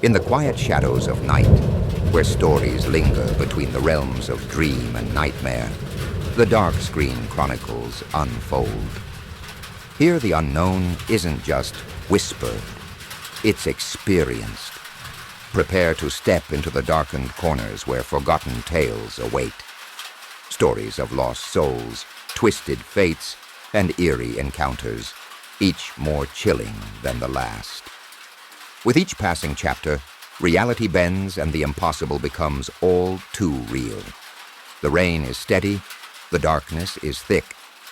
In the quiet shadows of night, where stories linger between the realms of dream and nightmare, the Dark Screen Chronicles unfold. Here the unknown isn't just whispered, it's experienced. Prepare to step into the darkened corners where forgotten tales await. Stories of lost souls, twisted fates, and eerie encounters, each more chilling than the last. With each passing chapter, reality bends and the impossible becomes all too real. The rain is steady, the darkness is thick,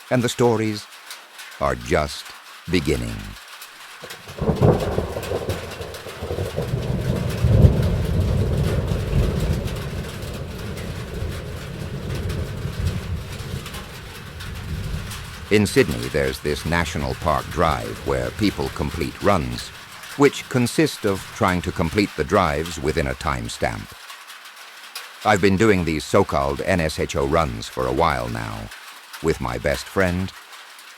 and the stories are just beginning. In Sydney, there's this National Park drive where people complete runs, which consist of trying to complete the drives within a time stamp. I've been doing these so-called NSHO runs for a while now, with my best friend.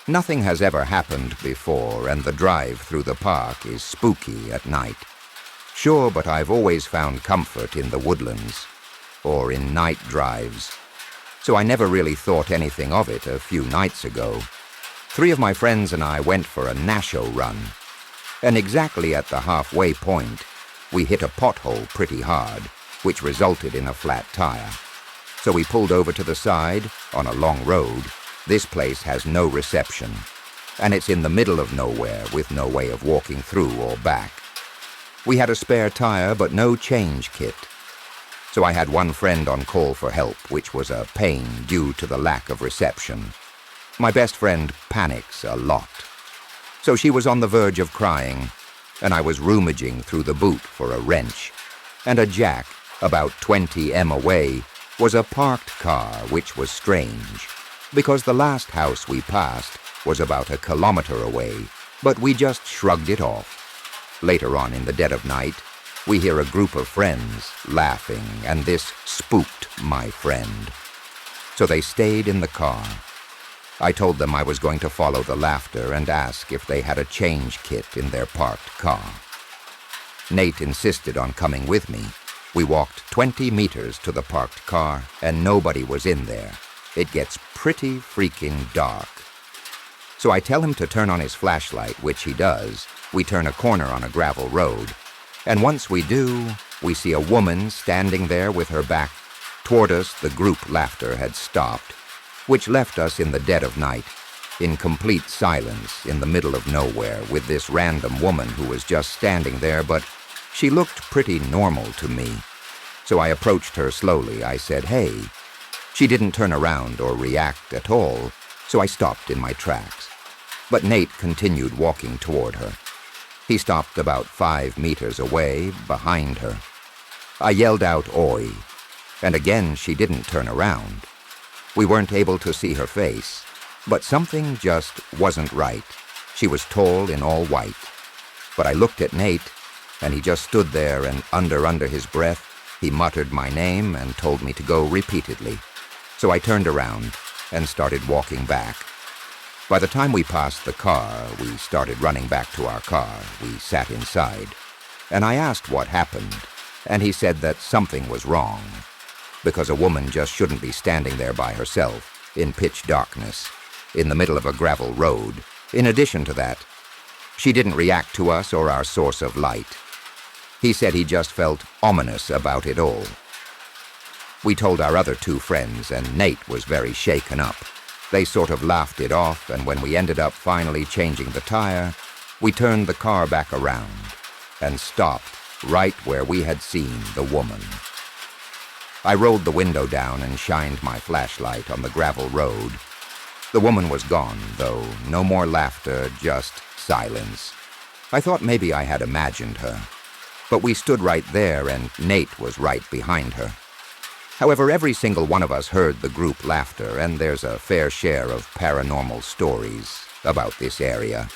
Nothing has ever happened before, and the drive through the park is spooky at night. Sure, but I've always found comfort in the woodlands, or in night drives, so I never really thought anything of it a few nights ago. 3 of my friends and I went for a Nasho run, and exactly at the halfway point, we hit a pothole pretty hard, which resulted in a flat tire. So we pulled over to the side on a long road. This place has no reception, and it's in the middle of nowhere with no way of walking through or back. We had a spare tire, but no change kit. So I had one friend on call for help, which was a pain due to the lack of reception. My best friend panics a lot. So she was on the verge of crying, and I was rummaging through the boot for a wrench. And a jack, about 20 m away, was a parked car, which was strange, because the last house we passed was about 1 kilometer away, but we just shrugged it off. Later on in the dead of night, we hear a group of friends laughing, and this spooked my friend. So they stayed in the car. I told them I was going to follow the laughter and ask if they had a change kit in their parked car. Nate insisted on coming with me. We walked 20 meters to the parked car, and nobody was in there. It gets pretty freaking dark. So I tell him to turn on his flashlight, which he does. We turn a corner on a gravel road, and once we do, we see a woman standing there with her back toward us. The group laughter had stopped, which left us in the dead of night, in complete silence in the middle of nowhere, with this random woman who was just standing there, but she looked pretty normal to me. So I approached her slowly. I said, "Hey." She didn't turn around or react at all, so I stopped in my tracks. But Nate continued walking toward her. He stopped about 5 meters away, behind her. I yelled out, "Oi," and again she didn't turn around. We weren't able to see her face, but something just wasn't right. She was tall in all white. But I looked at Nate, and he just stood there, and under his breath, he muttered my name and told me to go repeatedly. So I turned around and started walking back. By the time we passed the car, we started running back to our car. We sat inside, and I asked what happened, and he said that something was wrong, because a woman just shouldn't be standing there by herself in pitch darkness, in the middle of a gravel road. In addition to that, she didn't react to us or our source of light. He said he just felt ominous about it all. We told our other 2 friends, and Nate was very shaken up. They sort of laughed it off, and when we ended up finally changing the tire, we turned the car back around and stopped right where we had seen the woman. I rolled the window down and shined my flashlight on the gravel road. The woman was gone, though. No more laughter, just silence. I thought maybe I had imagined her. But we stood right there, and Nate was right behind her. However, every single one of us heard the group laughter, and there's a fair share of paranormal stories about this area.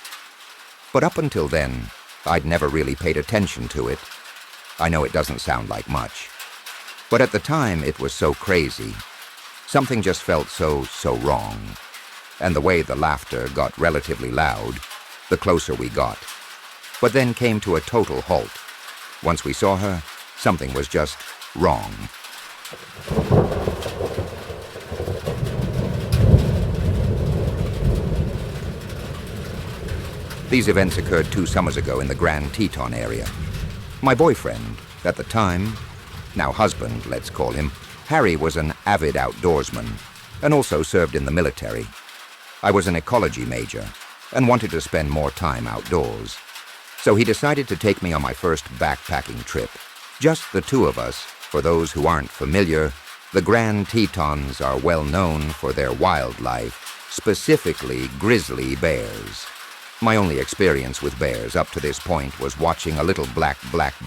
But up until then, I'd never really paid attention to it. I know it doesn't sound like much, but at the time it was so crazy. Something just felt so wrong. And the way the laughter got relatively loud, the closer we got, but then came to a total halt. Once we saw her, something was just wrong. These events occurred 2 summers ago in the Grand Teton area. My boyfriend, at the time, now husband, let's call him, Harry, was an avid outdoorsman and also served in the military. I was an ecology major and wanted to spend more time outdoors. So he decided to take me on my first backpacking trip. Just the 2 of us. For those who aren't familiar, the Grand Tetons are well known for their wildlife, specifically grizzly bears. My only experience with bears up to this point was watching a little black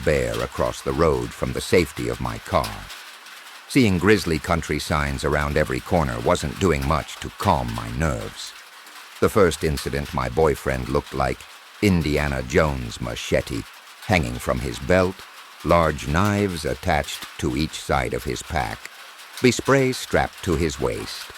bear across the road from the safety of my car. Seeing grizzly country signs around every corner wasn't doing much to calm my nerves. The first incident, my boyfriend looked like Indiana Jones' machete hanging from his belt, large knives attached to each side of his pack, bespray strapped to his waist.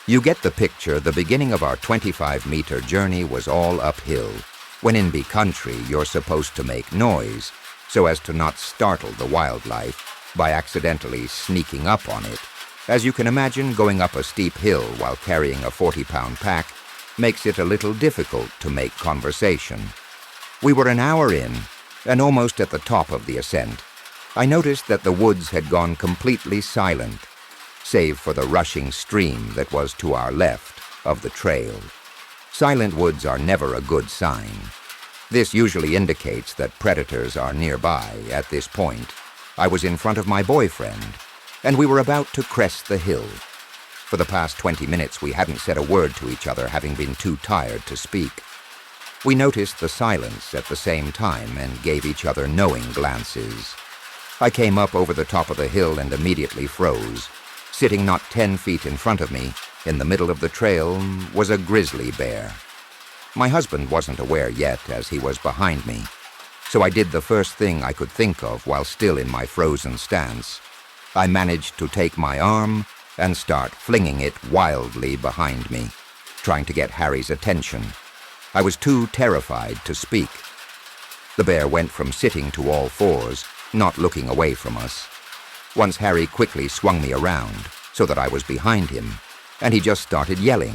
You get the picture. The beginning of our 25-meter journey was all uphill. When in bee country, you're supposed to make noise so as to not startle the wildlife by accidentally sneaking up on it. As you can imagine, going up a steep hill while carrying a 40-pound pack makes it a little difficult to make conversation. We were an hour in, and almost at the top of the ascent, I noticed that the woods had gone completely silent, save for the rushing stream that was to our left of the trail. Silent woods are never a good sign. This usually indicates that predators are nearby. At this point, I was in front of my boyfriend, and we were about to crest the hill. For the past 20 minutes, we hadn't said a word to each other, having been too tired to speak. We noticed the silence at the same time and gave each other knowing glances. I came up over the top of the hill and immediately froze. Sitting not 10 feet in front of me, in the middle of the trail, was a grizzly bear. My husband wasn't aware yet, as he was behind me, so I did the first thing I could think of while still in my frozen stance. I managed to take my arm and start flinging it wildly behind me, trying to get Harry's attention. I was too terrified to speak. The bear went from sitting to all fours, not looking away from us. Once Harry quickly swung me around so that I was behind him, and he just started yelling.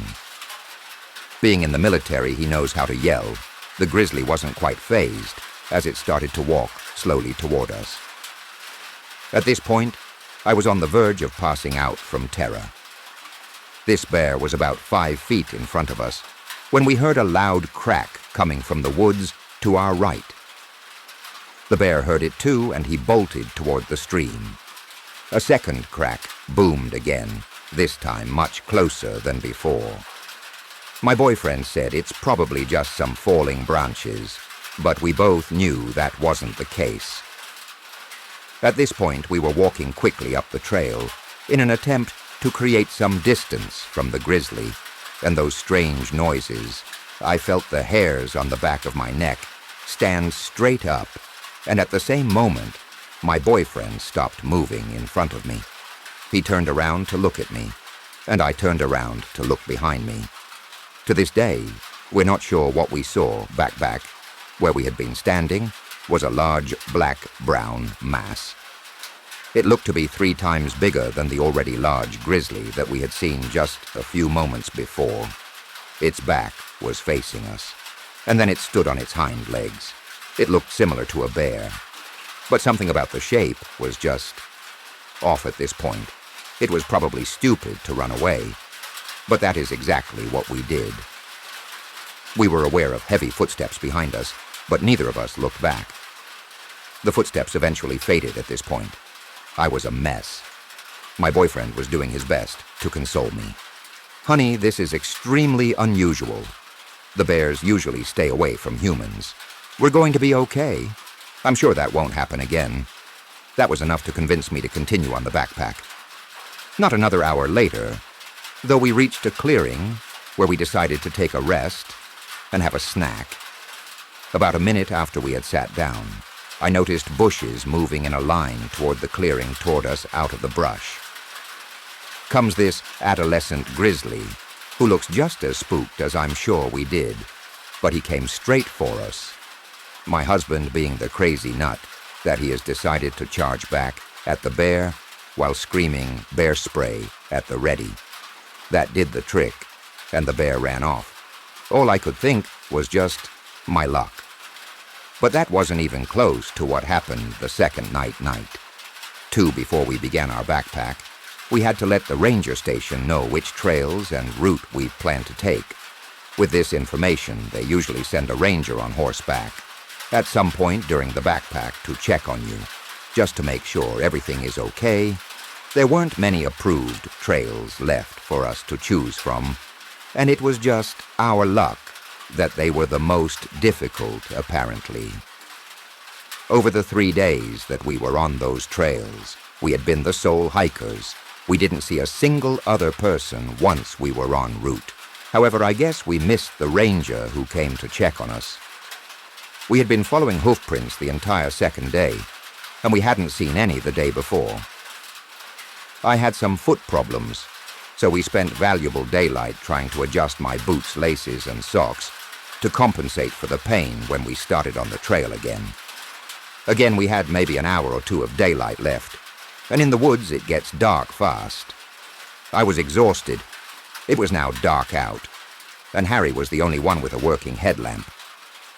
Being in the military, he knows how to yell. The grizzly wasn't quite fazed as it started to walk slowly toward us. At this point, I was on the verge of passing out from terror. This bear was about 5 feet in front of us when we heard a loud crack coming from the woods to our right. The bear heard it too, and he bolted toward the stream. A second crack boomed again, this time much closer than before. My boyfriend said it's probably just some falling branches, but we both knew that wasn't the case. At this point, we were walking quickly up the trail in an attempt to create some distance from the grizzly and those strange noises. I felt the hairs on the back of my neck stand straight up, and at the same moment, my boyfriend stopped moving in front of me. He turned around to look at me, and I turned around to look behind me. To this day, we're not sure what we saw back. Where we had been standing was a large black-brown mass. It looked to be 3 times bigger than the already large grizzly that we had seen just a few moments before. Its back was facing us, and then it stood on its hind legs. It looked similar to a bear, but something about the shape was just off at this point. It was probably stupid to run away, but that is exactly what we did. We were aware of heavy footsteps behind us, but neither of us looked back. The footsteps eventually faded at this point. I was a mess. My boyfriend was doing his best to console me. "Honey, this is extremely unusual. The bears usually stay away from humans. We're going to be okay. I'm sure that won't happen again." That was enough to convince me to continue on the backpack. Not another hour later, though, we reached a clearing where we decided to take a rest and have a snack. About a minute after we had sat down, I noticed bushes moving in a line toward the clearing toward us out of the brush. Comes this adolescent grizzly, who looks just as spooked as I'm sure we did, but he came straight for us. My husband, being the crazy nut, that he has decided to charge back at the bear while screaming bear spray at the ready. That did the trick, and the bear ran off. All I could think was just my luck. But that wasn't even close to what happened the second night. Before we began our backpack, we had to let the ranger station know which trails and route we planned to take. With this information, they usually send a ranger on horseback at some point during the backpack to check on you, just to make sure everything is okay. There weren't many approved trails left for us to choose from, and it was just our luck that they were the most difficult, apparently. Over the 3 days that we were on those trails, we had been the sole hikers. We didn't see a single other person once we were en route. However, I guess we missed the ranger who came to check on us. We had been following hoofprints the entire second day, and we hadn't seen any the day before. I had some foot problems, so we spent valuable daylight trying to adjust my boots, laces, and socks to compensate for the pain when we started on the trail again. Again, we had maybe an hour or two of daylight left, and in the woods it gets dark fast. I was exhausted. It was now dark out, and Harry was the only one with a working headlamp,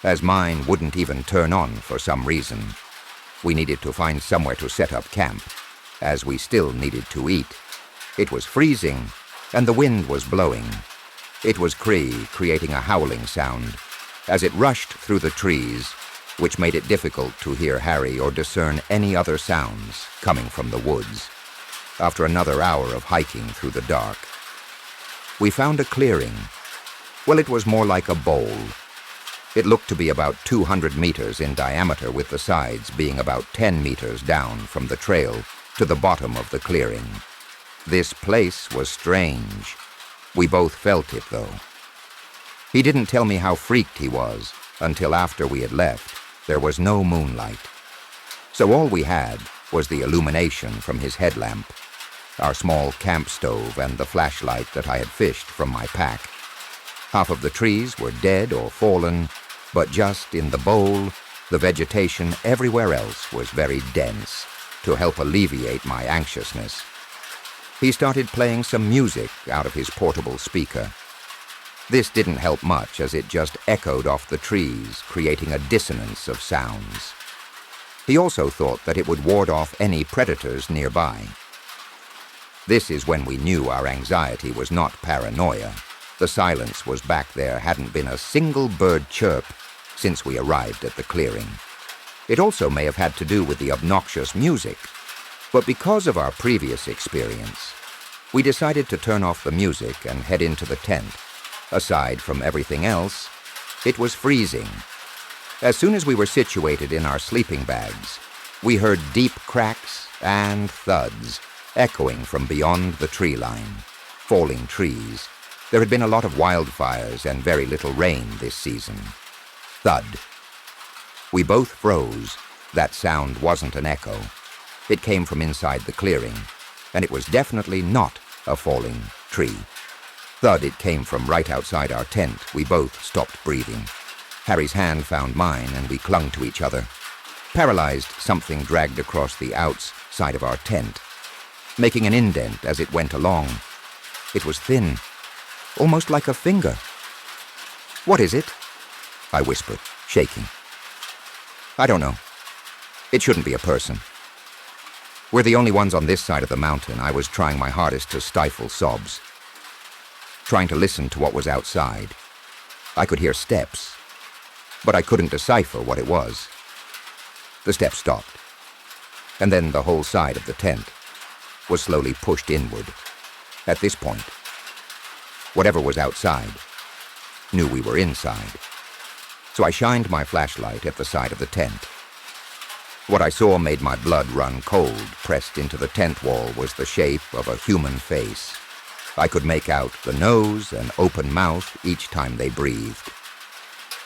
as mine wouldn't even turn on for some reason. We needed to find somewhere to set up camp, as we still needed to eat. It was freezing, and the wind was blowing. It was creating a howling sound as it rushed through the trees, which made it difficult to hear Harry or discern any other sounds coming from the woods. After another hour of hiking through the dark, we found a clearing. Well, it was more like a bowl. It looked to be about 200 meters in diameter, with the sides being about 10 meters down from the trail to the bottom of the clearing. This place was strange. We both felt it, though. He didn't tell me how freaked he was until after we had left. There was no moonlight. So all we had was the illumination from his headlamp, our small camp stove, and the flashlight that I had fished from my pack. Half of the trees were dead or fallen, but just in the bowl, the vegetation everywhere else was very dense to help alleviate my anxiousness. He started playing some music out of his portable speaker. This didn't help much, as it just echoed off the trees, creating a dissonance of sounds. He also thought that it would ward off any predators nearby. This is when we knew our anxiety was not paranoia. The silence was back there. Hadn't been a single bird chirp since we arrived at the clearing. It also may have had to do with the obnoxious music, but because of our previous experience, we decided to turn off the music and head into the tent. Aside from everything else, it was freezing. As soon as we were situated in our sleeping bags, we heard deep cracks and thuds echoing from beyond the tree line. Falling trees. There had been a lot of wildfires and very little rain this season. Thud. We both froze. That sound wasn't an echo. It came from inside the clearing, and it was definitely not a falling tree. Thud, it came from right outside our tent. We both stopped breathing. Harry's hand found mine, and we clung to each other. Paralyzed, something dragged across the outside of our tent, making an indent as it went along. It was thin, almost like a finger. "What is it?" I whispered, shaking. "I don't know. It shouldn't be a person." We're the only ones on this side of the mountain. I was trying my hardest to stifle sobs, trying to listen to what was outside. I could hear steps, but I couldn't decipher what it was. The steps stopped, and then the whole side of the tent was slowly pushed inward. At this point, whatever was outside knew we were inside. So I shined my flashlight at the side of the tent. What I saw made my blood run cold. Pressed into the tent wall was the shape of a human face. I could make out the nose and open mouth each time they breathed.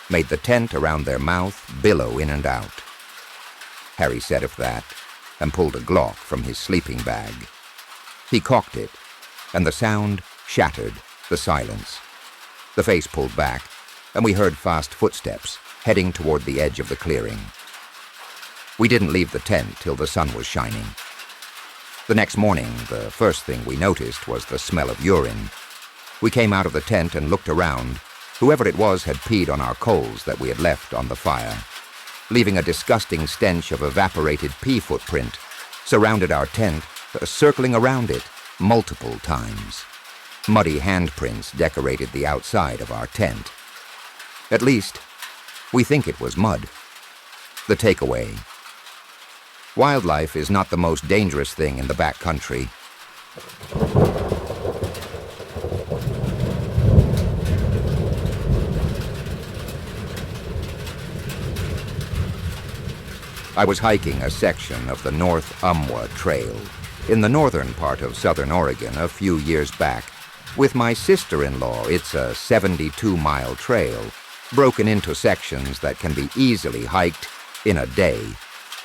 Made the tent around their mouth billow in and out. Harry said of that, and pulled a Glock from his sleeping bag. He cocked it, and the sound shattered the silence. The face pulled back, and we heard fast footsteps heading toward the edge of the clearing. We didn't leave the tent till the sun was shining. The next morning, the first thing we noticed was the smell of urine. We came out of the tent and looked around. Whoever it was had peed on our coals that we had left on the fire, leaving a disgusting stench of evaporated pee footprint, surrounded our tent, circling around it multiple times. Muddy handprints decorated the outside of our tent. At least, we think it was mud. The takeaway: wildlife is not the most dangerous thing in the backcountry. I was hiking a section of the North Umwa Trail in the northern part of southern Oregon a few years back with my sister-in-law. It's a 72-mile trail broken into sections that can be easily hiked in a day.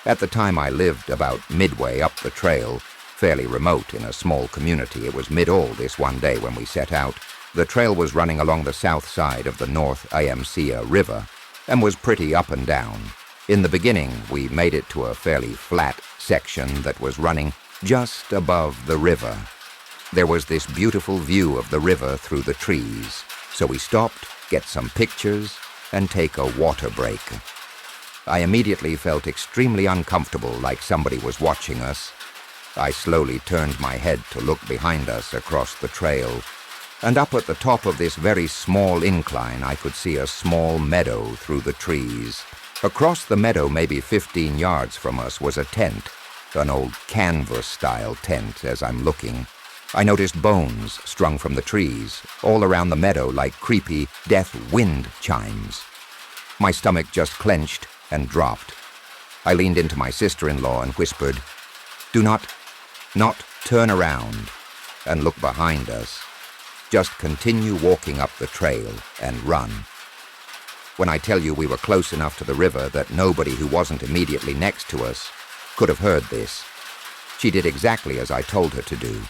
At the time I lived about midway up the trail, fairly remote in a small community. It was mid-all this one day when we set out. The trail was running along the south side of the North Iamsia River and was pretty up and down. In the beginning, we made it to a fairly flat section that was running just above the river. There was this beautiful view of the river through the trees, so we stopped, get some pictures, and take a water break. I immediately felt extremely uncomfortable, like somebody was watching us. I slowly turned my head to look behind us across the trail, and up at the top of this very small incline I could see a small meadow through the trees. Across the meadow, maybe 15 yards from us, was a tent, an old canvas-style tent. As I'm looking, I noticed bones strung from the trees all around the meadow like creepy death wind chimes. My stomach just clenched and dropped. I leaned into my sister-in-law and whispered, "Do not turn around and look behind us. Just continue walking up the trail and run." When I tell you we were close enough to the river that nobody who wasn't immediately next to us could have heard this. She did exactly as I told her to do,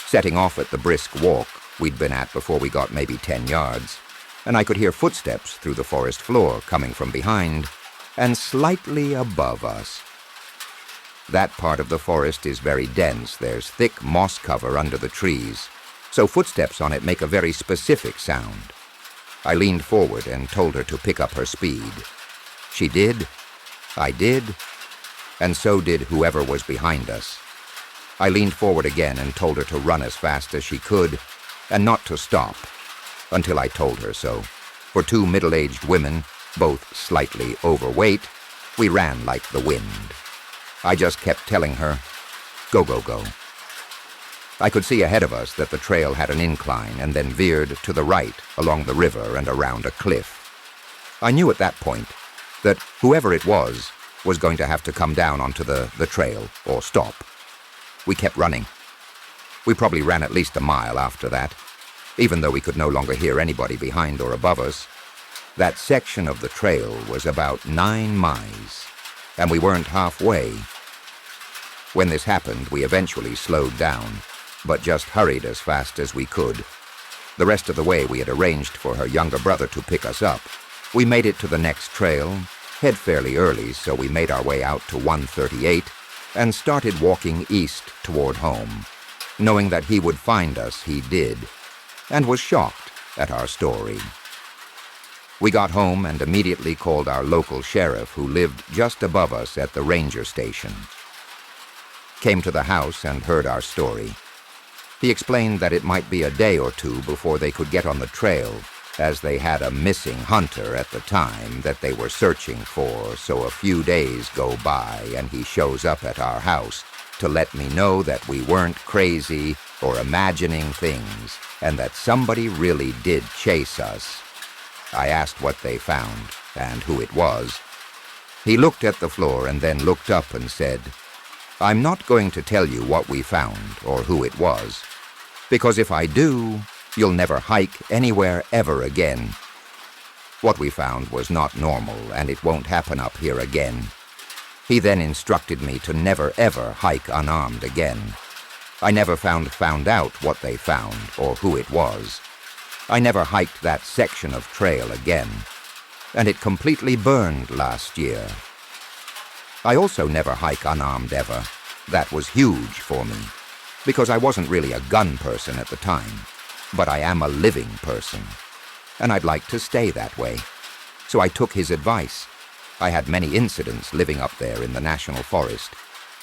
setting off at the brisk walk we'd been at before we got maybe 10 yards, and I could hear footsteps through the forest floor coming from behind and slightly above us. That part of the forest is very dense. There's thick moss cover under the trees, so footsteps on it make a very specific sound. I leaned forward and told her to pick up her speed. She did, I did, and so did whoever was behind us. I leaned forward again and told her to run as fast as she could and not to stop until I told her so. For two middle-aged women, both slightly overweight, we ran like the wind. I just kept telling her, "Go, go, go." I could see ahead of us that the trail had an incline and then veered to the right along the river and around a cliff. I knew at that point that whoever it was going to have to come down onto the trail or stop. We kept running. We probably ran at least a mile after that, even though we could no longer hear anybody behind or above us. That section of the trail was about 9 miles, and we weren't halfway. When this happened, we eventually slowed down, but just hurried as fast as we could. The rest of the way we had arranged for her younger brother to pick us up. We made it to the next trail, head fairly early, so we made our way out to 138 and started walking east toward home. Knowing that he would find us, he did, and was shocked at our story. We got home and immediately called our local sheriff, who lived just above us at the ranger station. Came to the house and heard our story. He explained that it might be a day or two before they could get on the trail, as they had a missing hunter at the time that they were searching for, so a few days go by and he shows up at our house to let me know that we weren't crazy or imagining things, and that somebody really did chase us. I asked what they found and who it was. He looked at the floor and then looked up and said, "I'm not going to tell you what we found or who it was, because if I do, you'll never hike anywhere ever again. What we found was not normal, and it won't happen up here again." He then instructed me to never ever hike unarmed again. I never found out what they found or who it was. I never hiked that section of trail again, and it completely burned last year. I also never hike unarmed ever. That was huge for me, because I wasn't really a gun person at the time, but I am a living person, and I'd like to stay that way. So I took his advice. I had many incidents living up there in the national forest,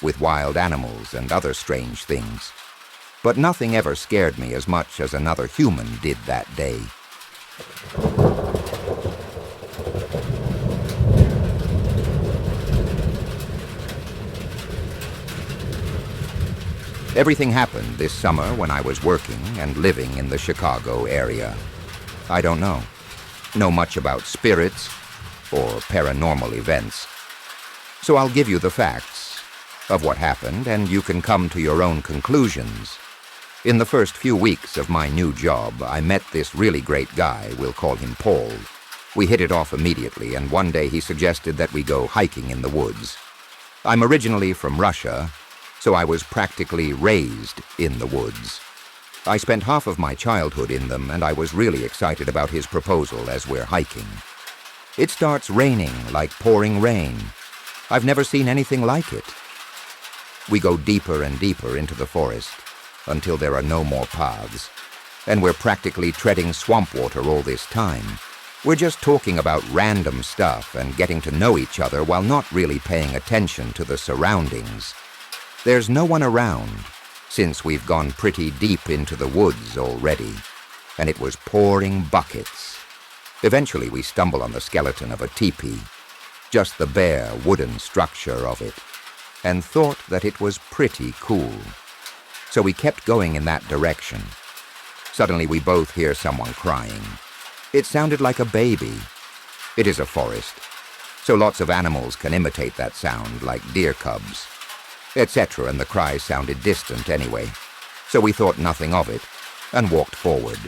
with wild animals and other strange things. But nothing ever scared me as much as another human did that day. Everything happened this summer when I was working and living in the Chicago area. I don't know much about spirits or paranormal events. So I'll give you the facts of what happened, and you can come to your own conclusions. In the first few weeks of my new job, I met this really great guy, we'll call him Paul. We hit it off immediately, and one day he suggested that we go hiking in the woods. I'm originally from Russia, so I was practically raised in the woods. I spent half of my childhood in them, and I was really excited about his proposal as we're hiking. It starts raining like pouring rain. I've never seen anything like it. We go deeper and deeper into the forest until there are no more paths, and we're practically treading swamp water all this time. We're just talking about random stuff and getting to know each other while not really paying attention to the surroundings. There's no one around, since we've gone pretty deep into the woods already, and it was pouring buckets. Eventually we stumble on the skeleton of a teepee, just the bare wooden structure of it, and thought that it was pretty cool. So we kept going in that direction. Suddenly we both hear someone crying. It sounded like a baby. It is a forest, so lots of animals can imitate that sound, like deer cubs, etc., and the cry sounded distant anyway, so we thought nothing of it and walked forward.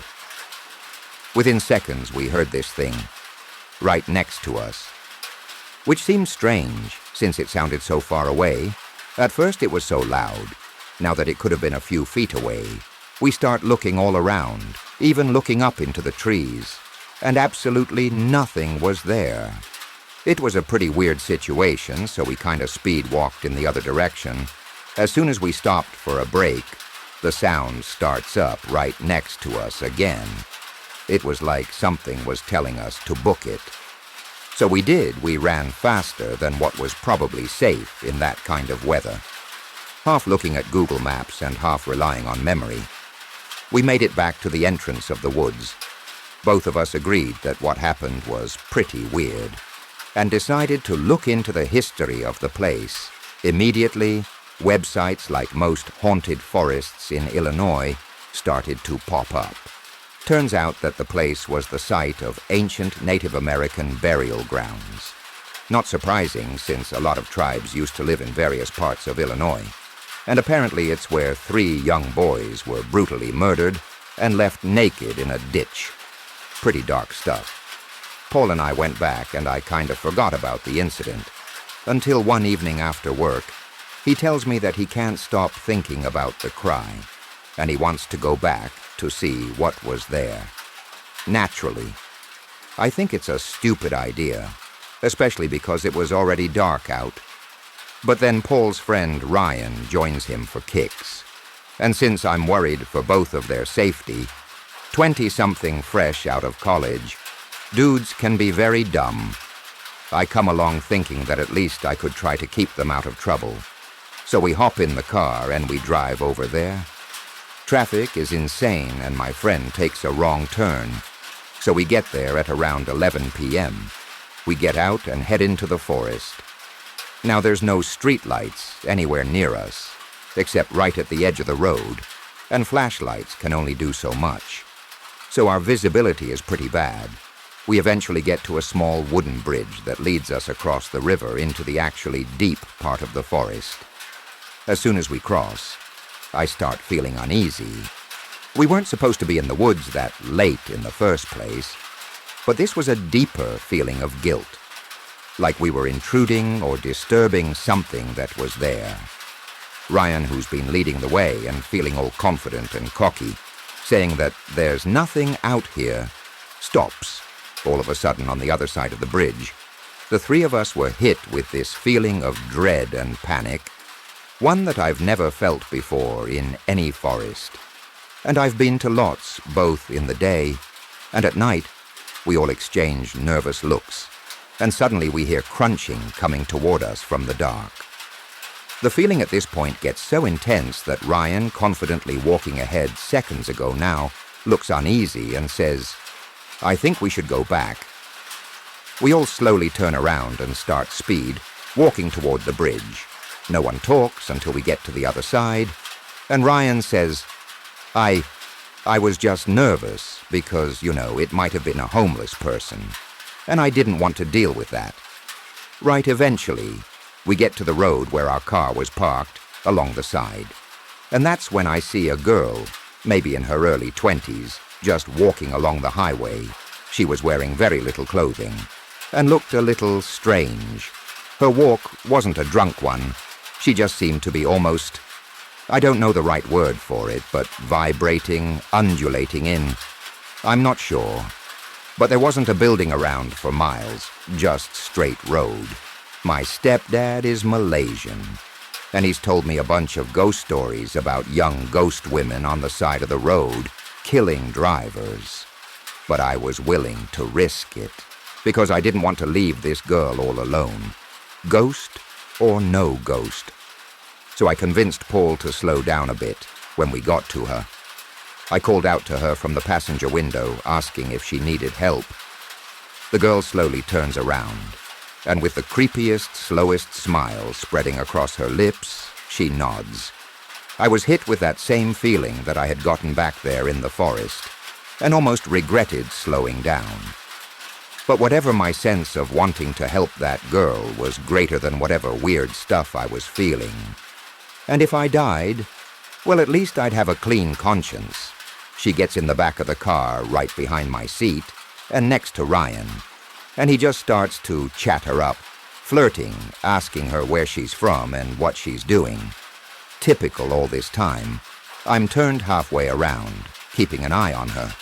Within seconds we heard this thing right next to us, which seemed strange since it sounded so far away. At first it was so loud. Now that it could have been a few feet away, we start looking all around, even looking up into the trees, and absolutely nothing was there. It was a pretty weird situation, so we kind of speed-walked in the other direction. As soon as we stopped for a break, the sound starts up right next to us again. It was like something was telling us to book it. So we did. We ran faster than what was probably safe in that kind of weather, half looking at Google Maps and half relying on memory. We made it back to the entrance of the woods. Both of us agreed that what happened was pretty weird, and decided to look into the history of the place. Immediately, websites like most haunted forests in Illinois started to pop up. Turns out that the place was the site of ancient Native American burial grounds. Not surprising, since a lot of tribes used to live in various parts of Illinois. And apparently it's where 3 young boys were brutally murdered and left naked in a ditch. Pretty dark stuff. Paul and I went back, and I kind of forgot about the incident, until one evening after work, he tells me that he can't stop thinking about the cry, and he wants to go back to see what was there. Naturally, I think it's a stupid idea, especially because it was already dark out. But then Paul's friend Ryan joins him for kicks, and since I'm worried for both of their safety, 20-something fresh out of college, dudes can be very dumb. I come along thinking that at least I could try to keep them out of trouble. So we hop in the car and we drive over there. Traffic is insane, and my friend takes a wrong turn. So we get there at around 11 p.m. We get out and head into the forest. Now there's no street lights anywhere near us, except right at the edge of the road, and flashlights can only do so much. So our visibility is pretty bad. We eventually get to a small wooden bridge that leads us across the river into the actually deep part of the forest. As soon as we cross, I start feeling uneasy. We weren't supposed to be in the woods that late in the first place, but this was a deeper feeling of guilt, like we were intruding or disturbing something that was there. Ryan, who's been leading the way and feeling all confident and cocky, saying that there's nothing out here, stops all of a sudden on the other side of the bridge, the three of us were hit with this feeling of dread and panic, one that I've never felt before in any forest. And I've been to lots, both in the day and at night. We all exchange nervous looks, and suddenly we hear crunching coming toward us from the dark. The feeling at this point gets so intense that Ryan, confidently walking ahead seconds ago now, looks uneasy and says, "I think we should go back." We all slowly turn around and start speed, walking toward the bridge. No one talks until we get to the other side, and Ryan says, I was just nervous because, it might have been a homeless person, and I didn't want to deal with that. Right, eventually, we get to the road where our car was parked, along the side, and that's when I see a girl, maybe in her early 20s, just walking along the highway. She was wearing very little clothing, and looked a little strange. Her walk wasn't a drunk one. She just seemed to be almost, I don't know the right word for it, but vibrating, undulating in. I'm not sure. But there wasn't a building around for miles, just straight road. My stepdad is Malaysian, and he's told me a bunch of ghost stories about young ghost women on the side of the road, killing drivers. But I was willing to risk it, because I didn't want to leave this girl all alone. Ghost or no ghost. So I convinced Paul to slow down a bit when we got to her. I called out to her from the passenger window, asking if she needed help. The girl slowly turns around, and with the creepiest, slowest smile spreading across her lips, she nods. I was hit with that same feeling that I had gotten back there in the forest, and almost regretted slowing down. But whatever my sense of wanting to help that girl was greater than whatever weird stuff I was feeling. And if I died, well, at least I'd have a clean conscience. She gets in the back of the car, right behind my seat, and next to Ryan, and he just starts to chat her up, flirting, asking her where she's from and what she's doing. Typical all this time, I'm turned halfway around, keeping an eye on her,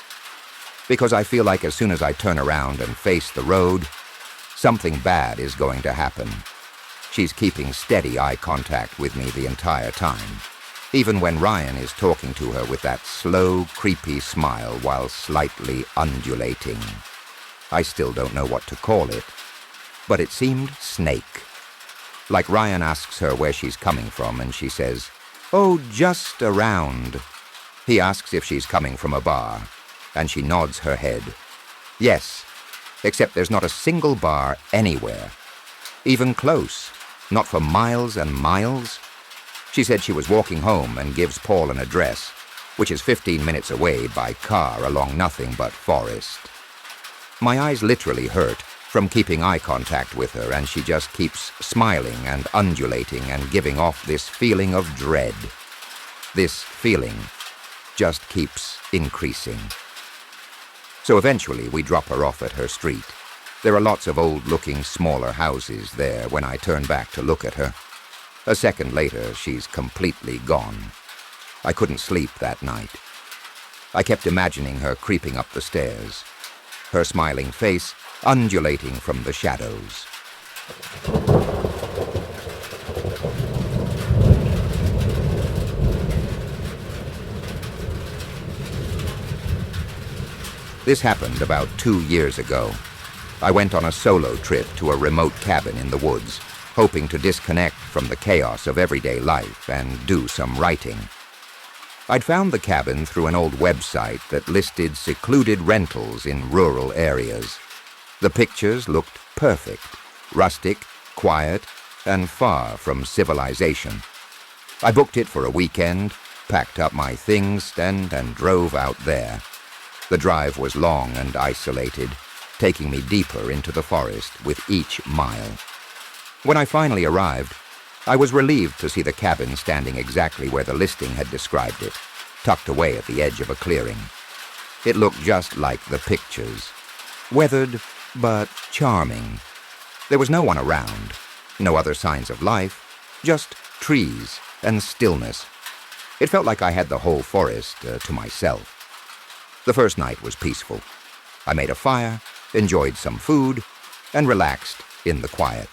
because I feel like as soon as I turn around and face the road, something bad is going to happen. She's keeping steady eye contact with me the entire time, even when Ryan is talking to her with that slow, creepy smile while slightly undulating. I still don't know what to call it, but it seemed snake. Like Ryan asks her where she's coming from, and she says, "Oh, just around." He asks if she's coming from a bar, and she nods her head. Yes, except there's not a single bar anywhere, even close. Not for miles and miles. She said she was walking home and gives Paul an address, which is 15 minutes away by car along nothing but forest. My eyes literally hurt from keeping eye contact with her, and she just keeps smiling and undulating and giving off this feeling of dread. This feeling just keeps increasing. So eventually we drop her off at her street. There are lots of old-looking, smaller houses there when I turn back to look at her. A second later, she's completely gone. I couldn't sleep that night. I kept imagining her creeping up the stairs, her smiling face undulating from the shadows. This happened about 2 years ago. I went on a solo trip to a remote cabin in the woods, hoping to disconnect from the chaos of everyday life and do some writing. I'd found the cabin through an old website that listed secluded rentals in rural areas. The pictures looked perfect, rustic, quiet, and far from civilization. I booked it for a weekend, packed up my things, and drove out there. The drive was long and isolated, taking me deeper into the forest with each mile. When I finally arrived, I was relieved to see the cabin standing exactly where the listing had described it, tucked away at the edge of a clearing. It looked just like the pictures, weathered but charming. There was no one around, no other signs of life, just trees and stillness. It felt like I had the whole forest to myself. The first night was peaceful. I made a fire, enjoyed some food, and relaxed in the quiet.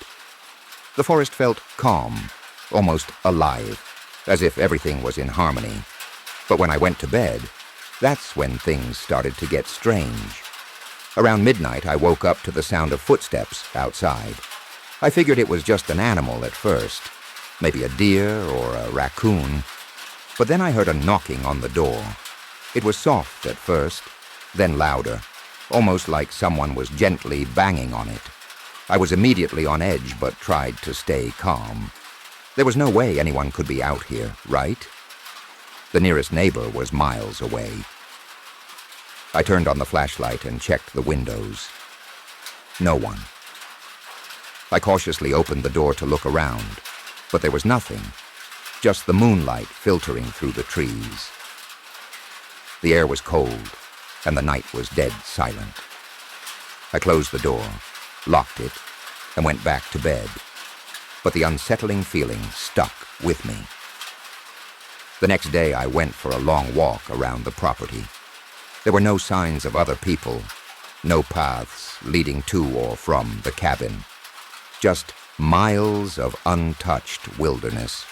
The forest felt calm, almost alive, as if everything was in harmony. But when I went to bed, that's when things started to get strange. Around midnight, I woke up to the sound of footsteps outside. I figured it was just an animal at first, maybe a deer or a raccoon. But then I heard a knocking on the door. It was soft at first, then louder, almost like someone was gently banging on it. I was immediately on edge, but tried to stay calm. There was no way anyone could be out here, right? The nearest neighbor was miles away. I turned on the flashlight and checked the windows. No one. I cautiously opened the door to look around, but there was nothing, just the moonlight filtering through the trees. The air was cold, and the night was dead silent. I closed the door, locked it, and went back to bed, but the unsettling feeling stuck with me. The next day I went for a long walk around the property. There were no signs of other people, no paths leading to or from the cabin, just miles of untouched wilderness.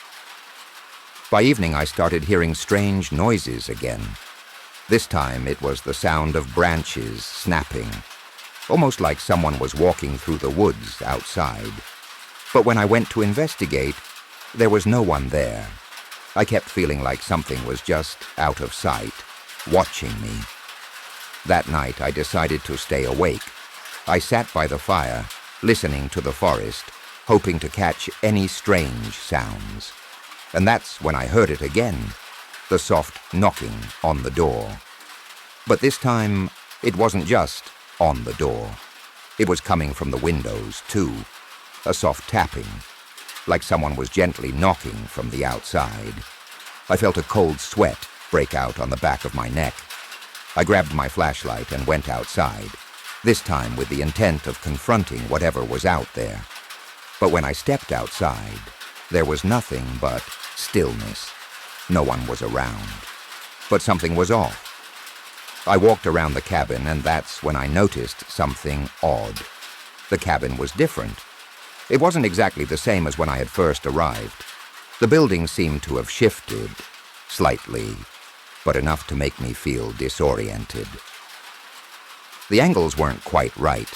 By evening I started hearing strange noises again. This time it was the sound of branches snapping, almost like someone was walking through the woods outside. But when I went to investigate, there was no one there. I kept feeling like something was just out of sight, watching me. That night I decided to stay awake. I sat by the fire, listening to the forest, hoping to catch any strange sounds. And that's when I heard it again, the soft knocking on the door. But this time, it wasn't just on the door. It was coming from the windows, too. A soft tapping, like someone was gently knocking from the outside. I felt a cold sweat break out on the back of my neck. I grabbed my flashlight and went outside, this time with the intent of confronting whatever was out there. But when I stepped outside, there was nothing but stillness. No one was around. But something was off. I walked around the cabin, and that's when I noticed something odd. The cabin was different. It wasn't exactly the same as when I had first arrived. The building seemed to have shifted, slightly, but enough to make me feel disoriented. The angles weren't quite right.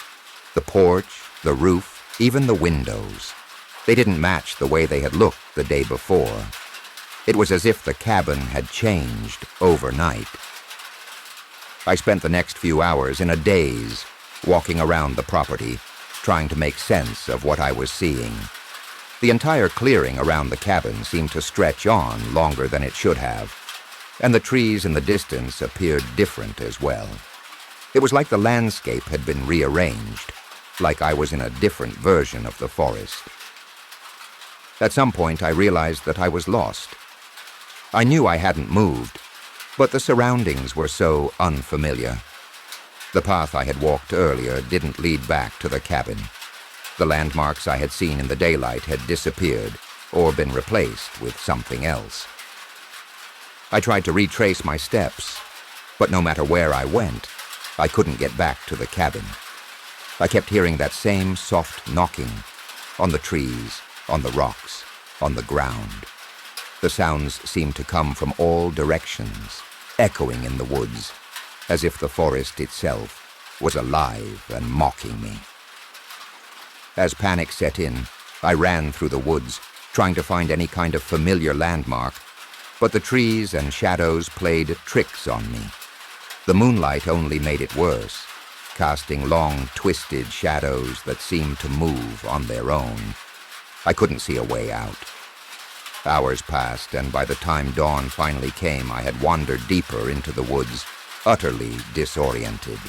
The porch, the roof, even the windows. They didn't match the way they had looked the day before. It was as if the cabin had changed overnight. I spent the next few hours in a daze, walking around the property, trying to make sense of what I was seeing. The entire clearing around the cabin seemed to stretch on longer than it should have, and the trees in the distance appeared different as well. It was like the landscape had been rearranged, like I was in a different version of the forest. At some point, I realized that I was lost. I knew I hadn't moved, but the surroundings were so unfamiliar. The path I had walked earlier didn't lead back to the cabin. The landmarks I had seen in the daylight had disappeared or been replaced with something else. I tried to retrace my steps, but no matter where I went, I couldn't get back to the cabin. I kept hearing that same soft knocking on the trees, on the rocks, on the ground. The sounds seemed to come from all directions, echoing in the woods, as if the forest itself was alive and mocking me. As panic set in, I ran through the woods, trying to find any kind of familiar landmark, but the trees and shadows played tricks on me. The moonlight only made it worse, casting long, twisted shadows that seemed to move on their own. I couldn't see a way out. Hours passed, and by the time dawn finally came, I had wandered deeper into the woods, utterly disoriented.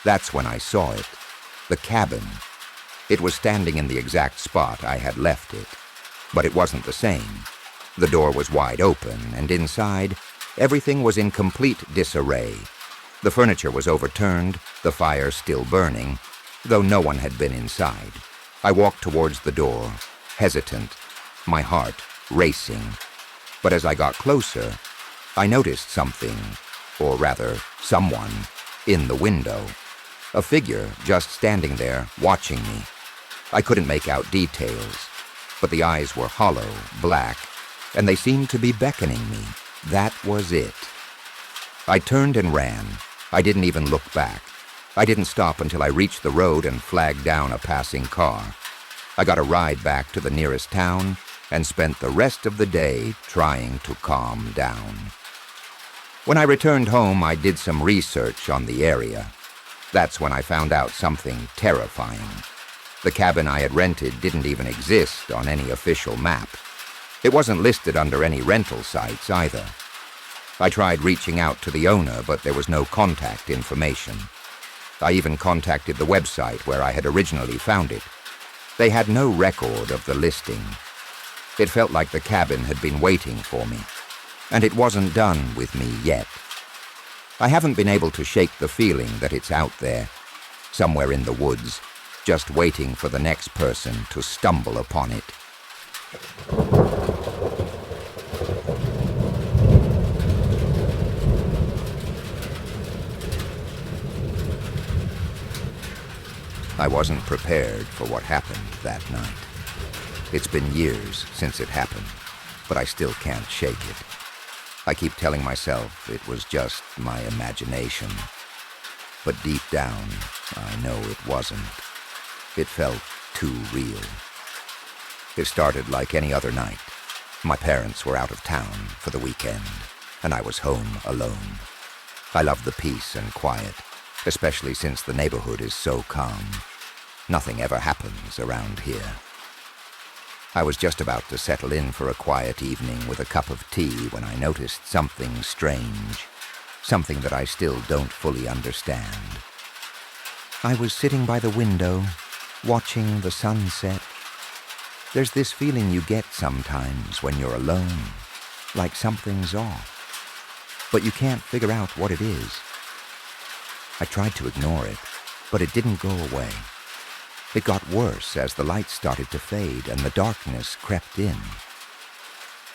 That's when I saw it, the cabin. It was standing in the exact spot I had left it, but it wasn't the same. The door was wide open, and inside, everything was in complete disarray. The furniture was overturned, the fire still burning, though no one had been inside. I walked towards the door, hesitant, my heart racing. But as I got closer, I noticed something, or rather, someone, in the window. A figure just standing there, watching me. I couldn't make out details, but the eyes were hollow, black, and they seemed to be beckoning me. That was it. I turned and ran. I didn't even look back. I didn't stop until I reached the road and flagged down a passing car. I got a ride back to the nearest town and spent the rest of the day trying to calm down. When I returned home, I did some research on the area. That's when I found out something terrifying. The cabin I had rented didn't even exist on any official map. It wasn't listed under any rental sites either. I tried reaching out to the owner, but there was no contact information. I even contacted the website where I had originally found it. They had no record of the listing. It felt like the cabin had been waiting for me, and it wasn't done with me yet. I haven't been able to shake the feeling that it's out there, somewhere in the woods, just waiting for the next person to stumble upon it. I wasn't prepared for what happened that night. It's been years since it happened, but I still can't shake it. I keep telling myself it was just my imagination. But deep down, I know it wasn't. It felt too real. It started like any other night. My parents were out of town for the weekend, and I was home alone. I love the peace and quiet, especially since the neighborhood is so calm. Nothing ever happens around here. I was just about to settle in for a quiet evening with a cup of tea when I noticed something strange, something that I still don't fully understand. I was sitting by the window, watching the sunset. There's this feeling you get sometimes when you're alone, like something's off, but you can't figure out what it is. I tried to ignore it, but it didn't go away. It got worse as the lights started to fade and the darkness crept in.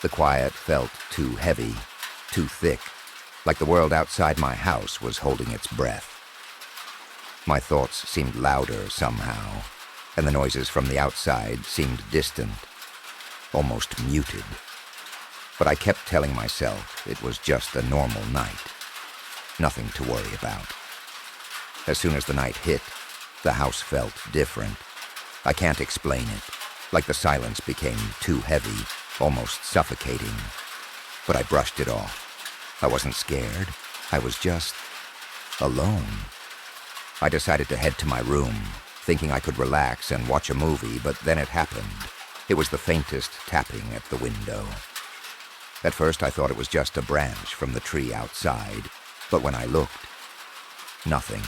The quiet felt too heavy, too thick, like the world outside my house was holding its breath. My thoughts seemed louder somehow, and the noises from the outside seemed distant, almost muted. But I kept telling myself it was just a normal night, nothing to worry about. As soon as the night hit, the house felt different. I can't explain it, like the silence became too heavy, almost suffocating. But I brushed it off. I wasn't scared. I was just alone. I decided to head to my room, thinking I could relax and watch a movie, but then it happened. It was the faintest tapping at the window. At first I thought it was just a branch from the tree outside, but when I looked, nothing.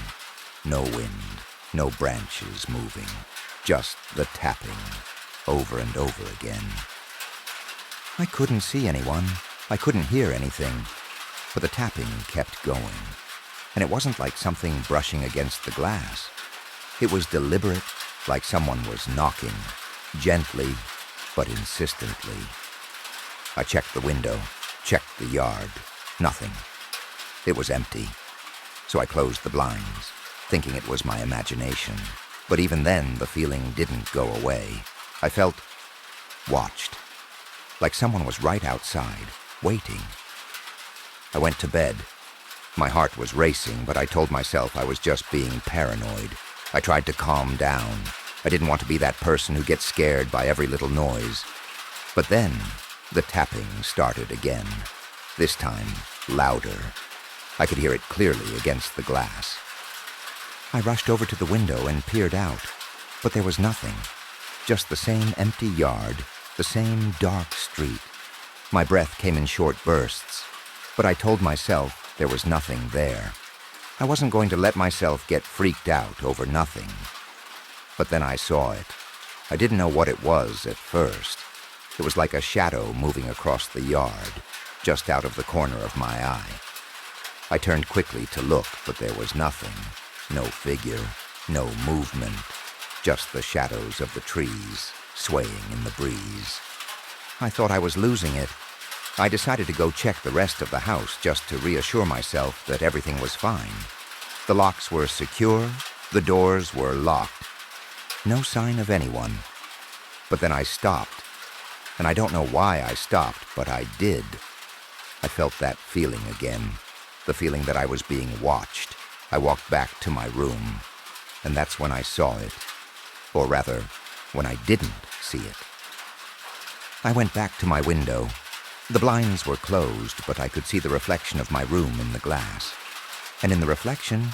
No wind, no branches moving, just the tapping, over and over again. I couldn't see anyone, I couldn't hear anything, but the tapping kept going, and it wasn't like something brushing against the glass. It was deliberate, like someone was knocking, gently but insistently. I checked the window, checked the yard, nothing. It was empty, so I closed the blinds, thinking it was my imagination. But even then, the feeling didn't go away. I felt watched, like someone was right outside, waiting. I went to bed. My heart was racing, but I told myself I was just being paranoid. I tried to calm down. I didn't want to be that person who gets scared by every little noise. But then, the tapping started again, this time louder. I could hear it clearly against the glass. I rushed over to the window and peered out, but there was nothing. Just the same empty yard, the same dark street. My breath came in short bursts, but I told myself there was nothing there. I wasn't going to let myself get freaked out over nothing. But then I saw it. I didn't know what it was at first. It was like a shadow moving across the yard, just out of the corner of my eye. I turned quickly to look, but there was nothing. No figure, no movement, just the shadows of the trees swaying in the breeze. I thought I was losing it. I decided to go check the rest of the house just to reassure myself that everything was fine. The locks were secure, the doors were locked. No sign of anyone. But then I stopped, and I don't know why I stopped, but I did. I felt that feeling again, the feeling that I was being watched. I walked back to my room, and that's when I saw it, or rather, when I didn't see it. I went back to my window. The blinds were closed, but I could see the reflection of my room in the glass. And in the reflection,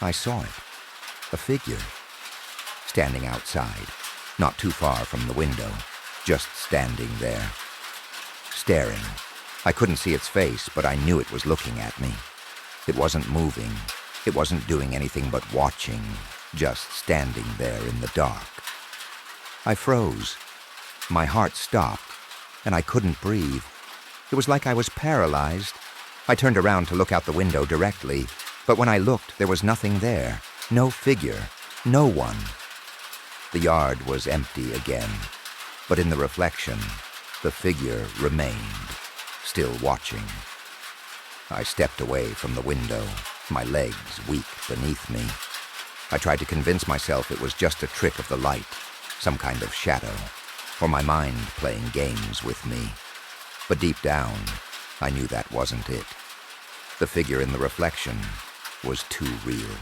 I saw it, a figure, standing outside, not too far from the window, just standing there, staring. I couldn't see its face, but I knew it was looking at me. It wasn't moving. It wasn't doing anything but watching, just standing there in the dark. I froze. My heart stopped, and I couldn't breathe. It was like I was paralyzed. I turned around to look out the window directly, but when I looked, there was nothing there. No figure. No one. The yard was empty again, but in the reflection, the figure remained, still watching. I stepped away from the window, my legs weak beneath me. I tried to convince myself it was just a trick of the light, some kind of shadow, or my mind playing games with me. But deep down, I knew that wasn't it. The figure in the reflection was too real.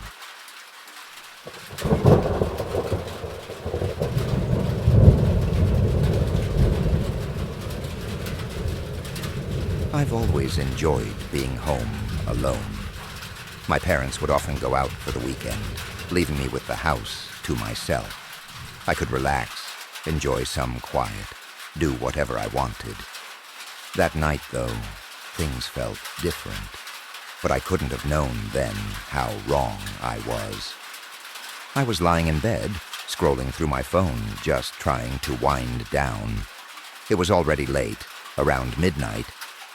I've always enjoyed being home alone. My parents would often go out for the weekend, leaving me with the house to myself. I could relax, enjoy some quiet, do whatever I wanted. That night, though, things felt different. But I couldn't have known then how wrong I was. I was lying in bed, scrolling through my phone, just trying to wind down. It was already late, around midnight,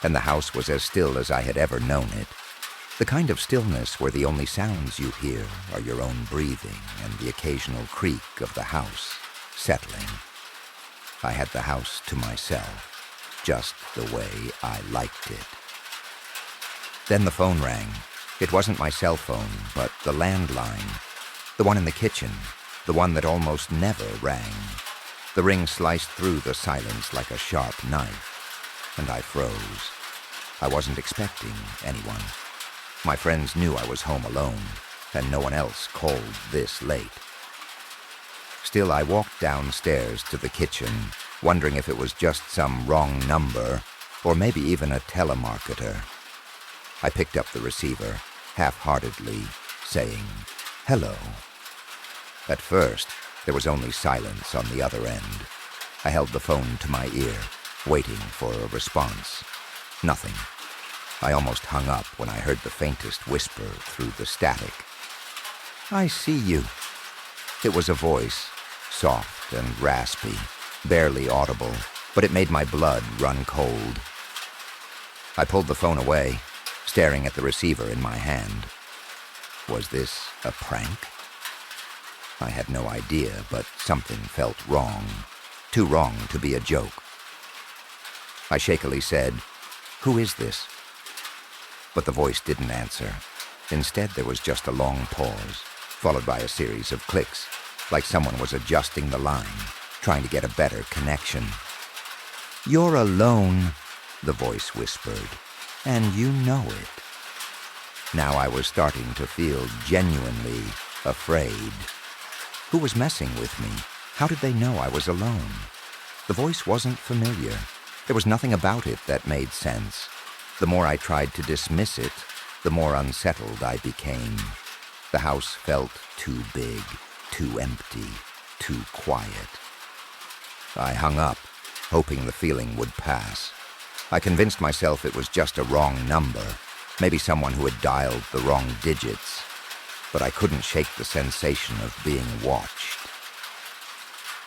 and the house was as still as I had ever known it. The kind of stillness where the only sounds you hear are your own breathing and the occasional creak of the house settling. I had the house to myself, just the way I liked it. Then the phone rang. It wasn't my cell phone, but the landline. The one in the kitchen, the one that almost never rang. The ring sliced through the silence like a sharp knife, and I froze. I wasn't expecting anyone. My friends knew I was home alone, and no one else called this late. Still, I walked downstairs to the kitchen, wondering if it was just some wrong number, or maybe even a telemarketer. I picked up the receiver, half-heartedly, saying, "Hello." At first, there was only silence on the other end. I held the phone to my ear, waiting for a response. Nothing. I almost hung up when I heard the faintest whisper through the static. "I see you." It was a voice, soft and raspy, barely audible, but it made my blood run cold. I pulled the phone away, staring at the receiver in my hand. Was this a prank? I had no idea, but something felt wrong. Too wrong to be a joke. I shakily said, "Who is this?" But the voice didn't answer. Instead, there was just a long pause, followed by a series of clicks, like someone was adjusting the line, trying to get a better connection. "You're alone," the voice whispered, "and you know it." Now I was starting to feel genuinely afraid. Who was messing with me? How did they know I was alone? The voice wasn't familiar. There was nothing about it that made sense. The more I tried to dismiss it, the more unsettled I became. The house felt too big, too empty, too quiet. I hung up, hoping the feeling would pass. I convinced myself it was just a wrong number, maybe someone who had dialed the wrong digits, but I couldn't shake the sensation of being watched.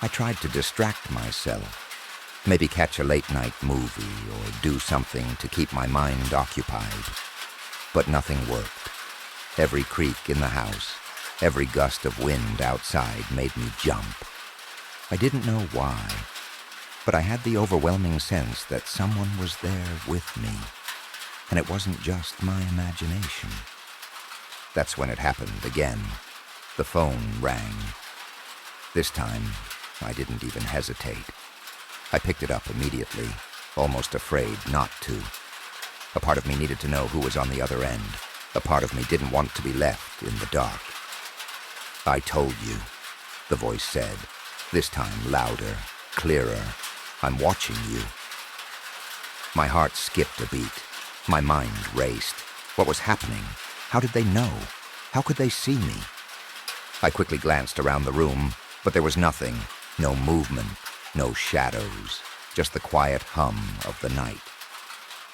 I tried to distract myself, maybe catch a late-night movie or do something to keep my mind occupied, but nothing worked. Every creak in the house, every gust of wind outside made me jump. I didn't know why, but I had the overwhelming sense that someone was there with me, and it wasn't just my imagination. That's when it happened again. The phone rang. This time, I didn't even hesitate. I picked it up immediately, almost afraid not to. A part of me needed to know who was on the other end. A part of me didn't want to be left in the dark. "I told you," the voice said, this time louder, clearer. "I'm watching you." My heart skipped a beat. My mind raced. What was happening? How did they know? How could they see me? I quickly glanced around the room, but there was nothing. No movement, no shadows, just the quiet hum of the night.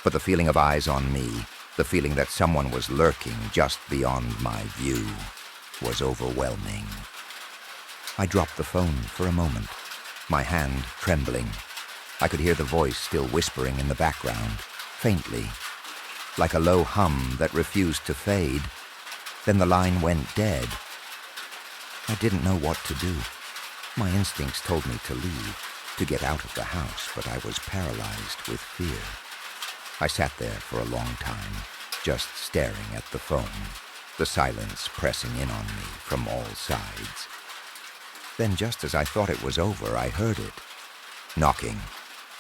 But the feeling of eyes on me, the feeling that someone was lurking just beyond my view, was overwhelming. I dropped the phone for a moment, my hand trembling. I could hear the voice still whispering in the background, faintly, like a low hum that refused to fade. Then the line went dead. I didn't know what to do. My instincts told me to leave, to get out of the house, but I was paralyzed with fear. I sat there for a long time, just staring at the phone, the silence pressing in on me from all sides. Then, just as I thought it was over, I heard it. Knocking.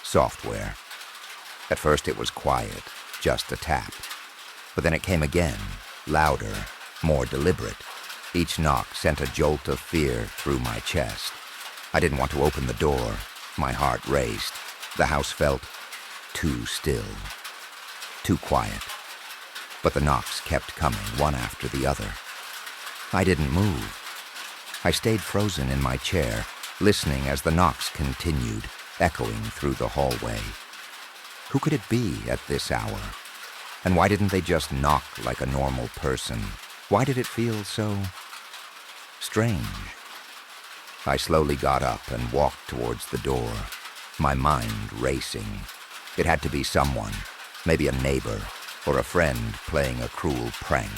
Software. At first it was quiet, just a tap. But then it came again, louder, more deliberate. Each knock sent a jolt of fear through my chest. I didn't want to open the door. My heart raced. The house felt too still, too quiet. But the knocks kept coming, one after the other. I didn't move. I stayed frozen in my chair, listening as the knocks continued, echoing through the hallway. Who could it be at this hour? And why didn't they just knock like a normal person? Why did it feel so strange? I slowly got up and walked towards the door, my mind racing. It had to be someone, maybe a neighbor or a friend playing a cruel prank.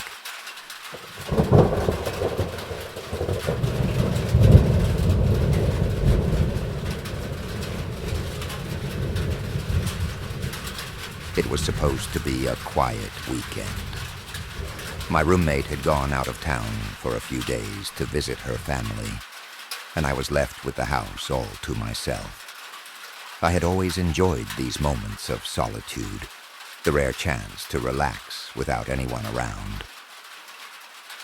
It was supposed to be a quiet weekend. My roommate had gone out of town for a few days to visit her family, and I was left with the house all to myself. I had always enjoyed these moments of solitude, the rare chance to relax without anyone around.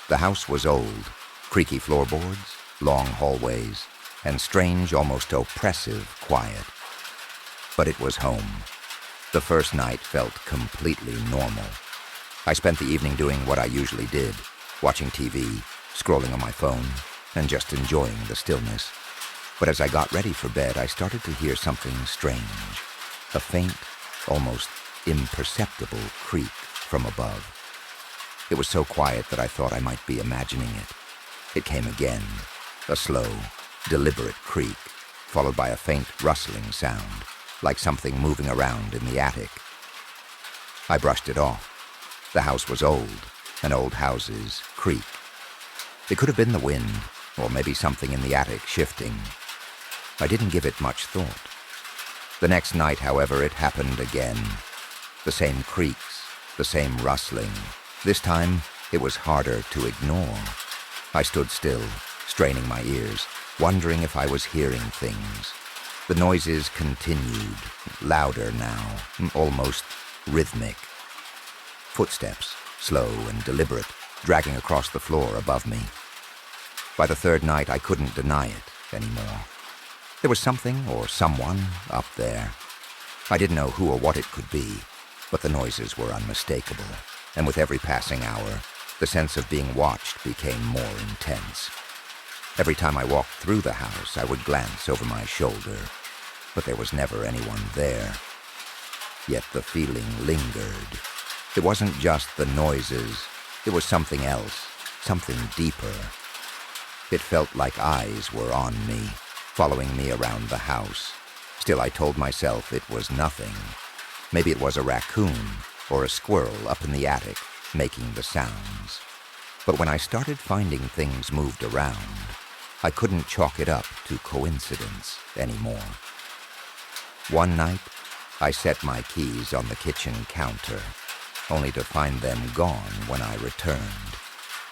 The house was old, creaky floorboards, long hallways, and strange, almost oppressive quiet. But it was home. The first night felt completely normal. I spent the evening doing what I usually did, watching TV, scrolling on my phone, and just enjoying the stillness. But as I got ready for bed, I started to hear something strange, a faint, almost imperceptible creak from above. It was so quiet that I thought I might be imagining it. It came again, a slow, deliberate creak, followed by a faint rustling sound, like something moving around in the attic. I brushed it off. The house was old, and old houses creak. It could have been the wind, or maybe something in the attic shifting. I didn't give it much thought. The next night, however, it happened again. The same creaks, the same rustling. This time, it was harder to ignore. I stood still, straining my ears, wondering if I was hearing things. The noises continued, louder now, almost rhythmic. Footsteps, slow and deliberate, dragging across the floor above me. By the third night, I couldn't deny it anymore. There was something or someone up there. I didn't know who or what it could be, but the noises were unmistakable, and with every passing hour, the sense of being watched became more intense. Every time I walked through the house, I would glance over my shoulder, but there was never anyone there. Yet the feeling lingered. It wasn't just the noises, it was something else, something deeper. It felt like eyes were on me, following me around the house. Still, I told myself it was nothing. Maybe it was a raccoon or a squirrel up in the attic, making the sounds. But when I started finding things moved around, I couldn't chalk it up to coincidence anymore. One night, I set my keys on the kitchen counter, only to find them gone when I returned.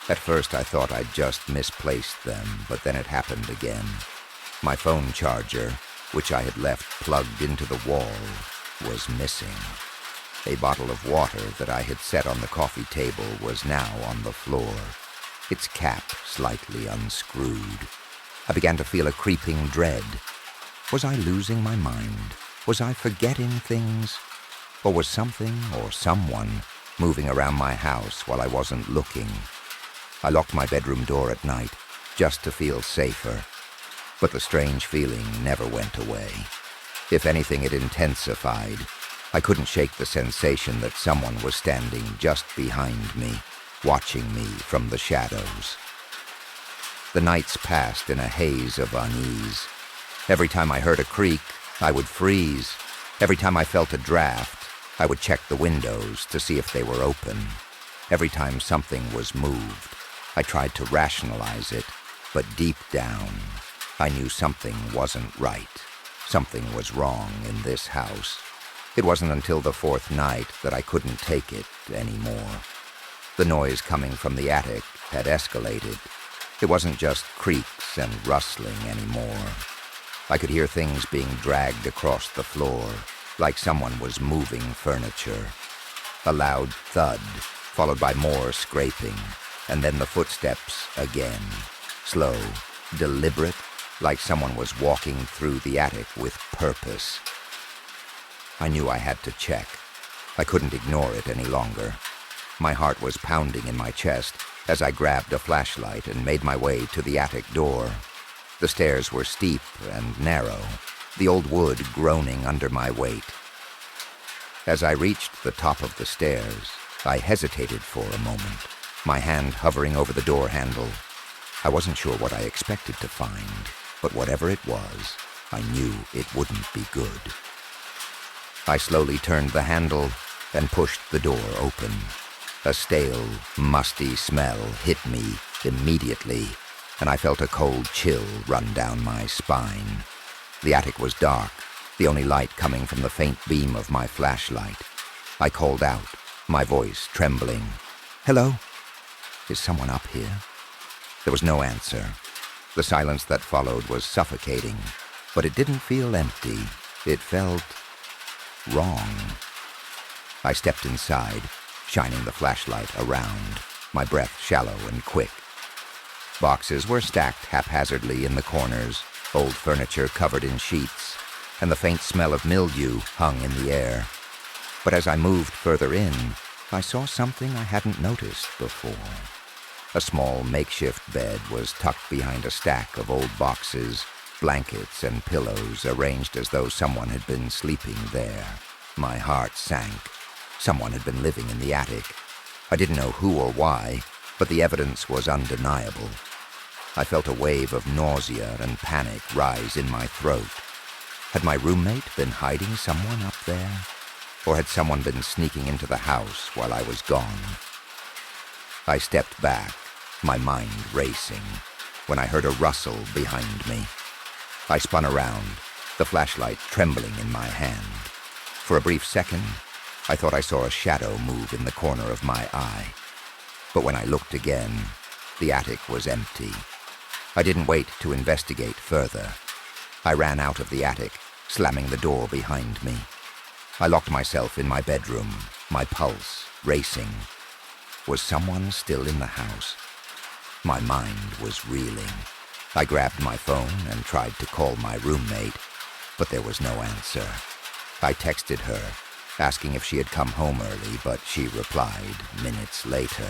At first, I thought I'd just misplaced them, but then it happened again. My phone charger, which I had left plugged into the wall, was missing. A bottle of water that I had set on the coffee table was now on the floor, its cap slightly unscrewed. I began to feel a creeping dread. Was I losing my mind? Was I forgetting things? Or was something or someone moving around my house while I wasn't looking? I locked my bedroom door at night just to feel safer, but the strange feeling never went away. If anything, it intensified. I couldn't shake the sensation that someone was standing just behind me, watching me from the shadows. The nights passed in a haze of unease. Every time I heard a creak, I would freeze. Every time I felt a draft, I would check the windows to see if they were open. Every time something was moved, I tried to rationalize it, but deep down, I knew something wasn't right. Something was wrong in this house. It wasn't until the fourth night that I couldn't take it anymore. The noise coming from the attic had escalated. It wasn't just creaks and rustling anymore. I could hear things being dragged across the floor, like someone was moving furniture. A loud thud, followed by more scraping, and then the footsteps again. Slow, deliberate, like someone was walking through the attic with purpose. I knew I had to check. I couldn't ignore it any longer. My heart was pounding in my chest as I grabbed a flashlight and made my way to the attic door. The stairs were steep and narrow, the old wood groaning under my weight. As I reached the top of the stairs, I hesitated for a moment, my hand hovering over the door handle. I wasn't sure what I expected to find, but whatever it was, I knew it wouldn't be good. I slowly turned the handle and pushed the door open. A stale, musty smell hit me immediately, and I felt a cold chill run down my spine. The attic was dark, the only light coming from the faint beam of my flashlight. I called out, my voice trembling. "Hello? Is someone up here?" There was no answer. The silence that followed was suffocating, but it didn't feel empty. It felt wrong. I stepped inside, shining the flashlight around, my breath shallow and quick. Boxes were stacked haphazardly in the corners, old furniture covered in sheets, and the faint smell of mildew hung in the air. But as I moved further in, I saw something I hadn't noticed before. A small makeshift bed was tucked behind a stack of old boxes, blankets and pillows arranged as though someone had been sleeping there. My heart sank. Someone had been living in the attic. I didn't know who or why, but the evidence was undeniable. I felt a wave of nausea and panic rise in my throat. Had my roommate been hiding someone up there? Or had someone been sneaking into the house while I was gone? I stepped back, my mind racing, when I heard a rustle behind me. I spun around, the flashlight trembling in my hand. For a brief second, I thought I saw a shadow move in the corner of my eye. But when I looked again, the attic was empty. I didn't wait to investigate further. I ran out of the attic, slamming the door behind me. I locked myself in my bedroom, my pulse racing. Was someone still in the house? My mind was reeling. I grabbed my phone and tried to call my roommate, but there was no answer. I texted her, asking if she had come home early, but she replied minutes later,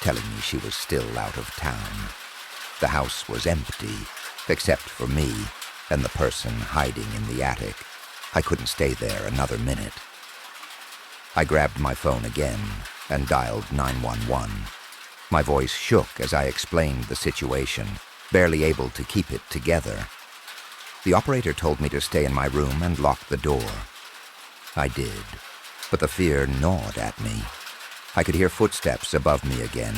telling me she was still out of town. The house was empty, except for me and the person hiding in the attic. I couldn't stay there another minute. I grabbed my phone again and dialed 911. My voice shook as I explained the situation, barely able to keep it together. The operator told me to stay in my room and lock the door. I did, but the fear gnawed at me. I could hear footsteps above me again,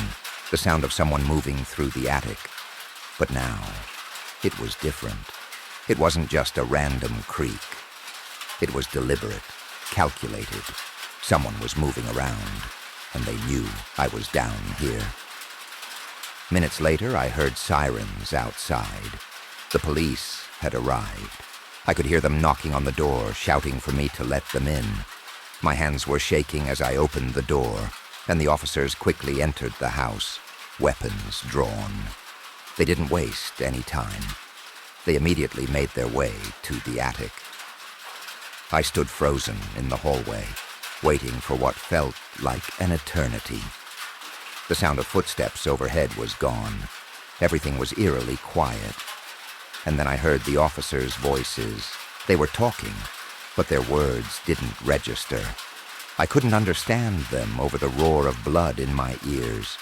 the sound of someone moving through the attic. But now, it was different. It wasn't just a random creak. It was deliberate, calculated. Someone was moving around, and they knew I was down here. Minutes later, I heard sirens outside. The police had arrived. I could hear them knocking on the door, shouting for me to let them in. My hands were shaking as I opened the door, and the officers quickly entered the house, weapons drawn. They didn't waste any time. They immediately made their way to the attic. I stood frozen in the hallway, waiting for what felt like an eternity. The sound of footsteps overhead was gone. Everything was eerily quiet. And then I heard the officers' voices. They were talking, but their words didn't register. I couldn't understand them over the roar of blood in my ears.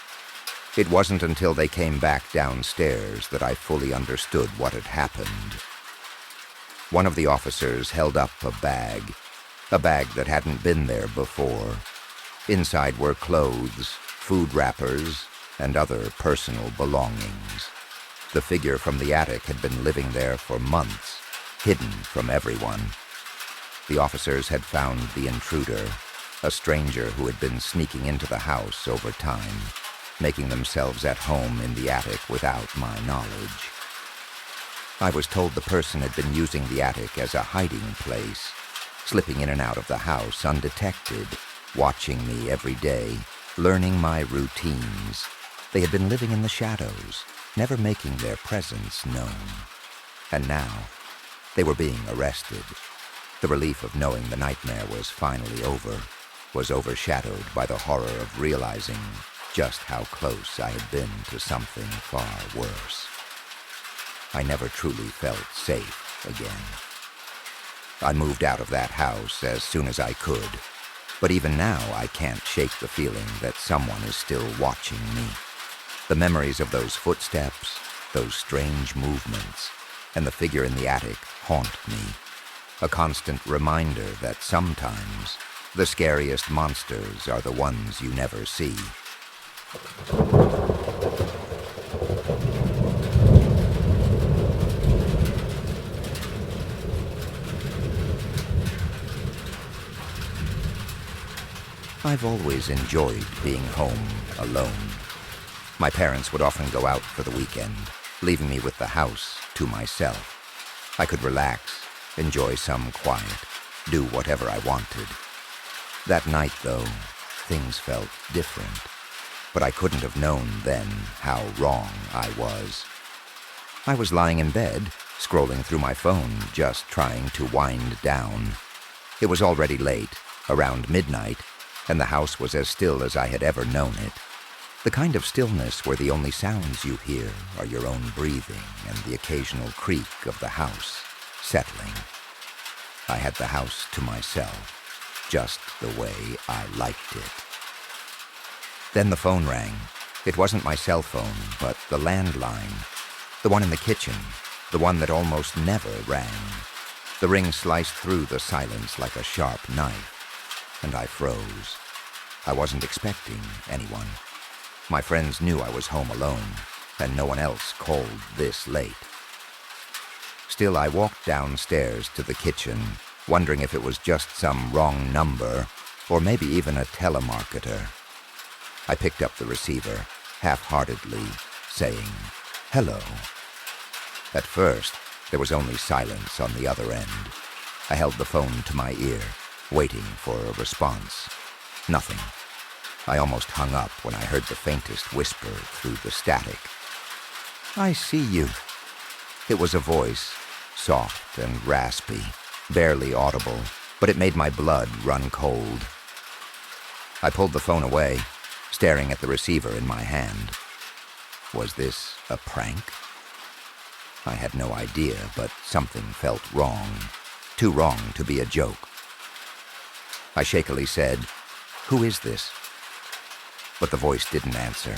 It wasn't until they came back downstairs that I fully understood what had happened. One of the officers held up a bag that hadn't been there before. Inside were clothes, food wrappers, and other personal belongings. The figure from the attic had been living there for months, hidden from everyone. The officers had found the intruder, a stranger who had been sneaking into the house over time, making themselves at home in the attic without my knowledge. I was told the person had been using the attic as a hiding place, slipping in and out of the house undetected, watching me every day, learning my routines. They had been living in the shadows, never making their presence known. And now, they were being arrested. The relief of knowing the nightmare was finally over was overshadowed by the horror of realizing just how close I had been to something far worse. I never truly felt safe again. I moved out of that house as soon as I could, but even now I can't shake the feeling that someone is still watching me. The memories of those footsteps, those strange movements, and the figure in the attic haunt me. A constant reminder that sometimes the scariest monsters are the ones you never see. I've always enjoyed being home alone. My parents would often go out for the weekend, leaving me with the house to myself. I could relax, enjoy some quiet, do whatever I wanted. That night, though, things felt different. But I couldn't have known then how wrong I was. I was lying in bed, scrolling through my phone, just trying to wind down. It was already late, around midnight, and the house was as still as I had ever known it. The kind of stillness where the only sounds you hear are your own breathing and the occasional creak of the house settling. I had the house to myself, just the way I liked it. Then the phone rang. It wasn't my cell phone, but the landline. The one in the kitchen, the one that almost never rang. The ring sliced through the silence like a sharp knife, and I froze. I wasn't expecting anyone. My friends knew I was home alone, and no one else called this late. Still, I walked downstairs to the kitchen, wondering if it was just some wrong number, or maybe even a telemarketer. I picked up the receiver, half-heartedly, saying, "Hello." At first, there was only silence on the other end. I held the phone to my ear, waiting for a response. Nothing. I almost hung up when I heard the faintest whisper through the static. "I see you." It was a voice, soft and raspy, barely audible, but it made my blood run cold. I pulled the phone away, staring at the receiver in my hand. Was this a prank? I had no idea, but something felt wrong. Too wrong to be a joke. I shakily said, "Who is this?" But the voice didn't answer.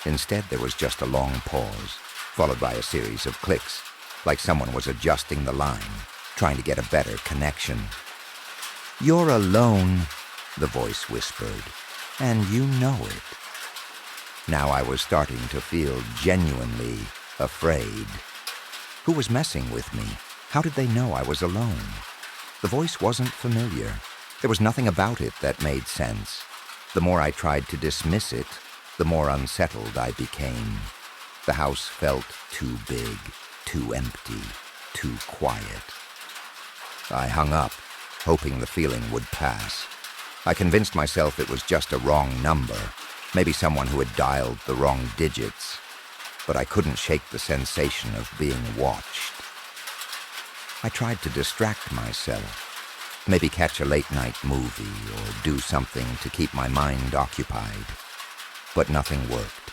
Instead, there was just a long pause, followed by a series of clicks, like someone was adjusting the line, trying to get a better connection. "You're alone," the voice whispered, "and you know it." Now I was starting to feel genuinely afraid. Who was messing with me? How did they know I was alone? The voice wasn't familiar. There was nothing about it that made sense. The more I tried to dismiss it, the more unsettled I became. The house felt too big, too empty. too quiet. I hung up, hoping the feeling would pass. I convinced myself it was just a wrong number, maybe someone who had dialed the wrong digits, but I couldn't shake the sensation of being watched. I tried to distract myself, maybe catch a late-night movie or do something to keep my mind occupied, but nothing worked.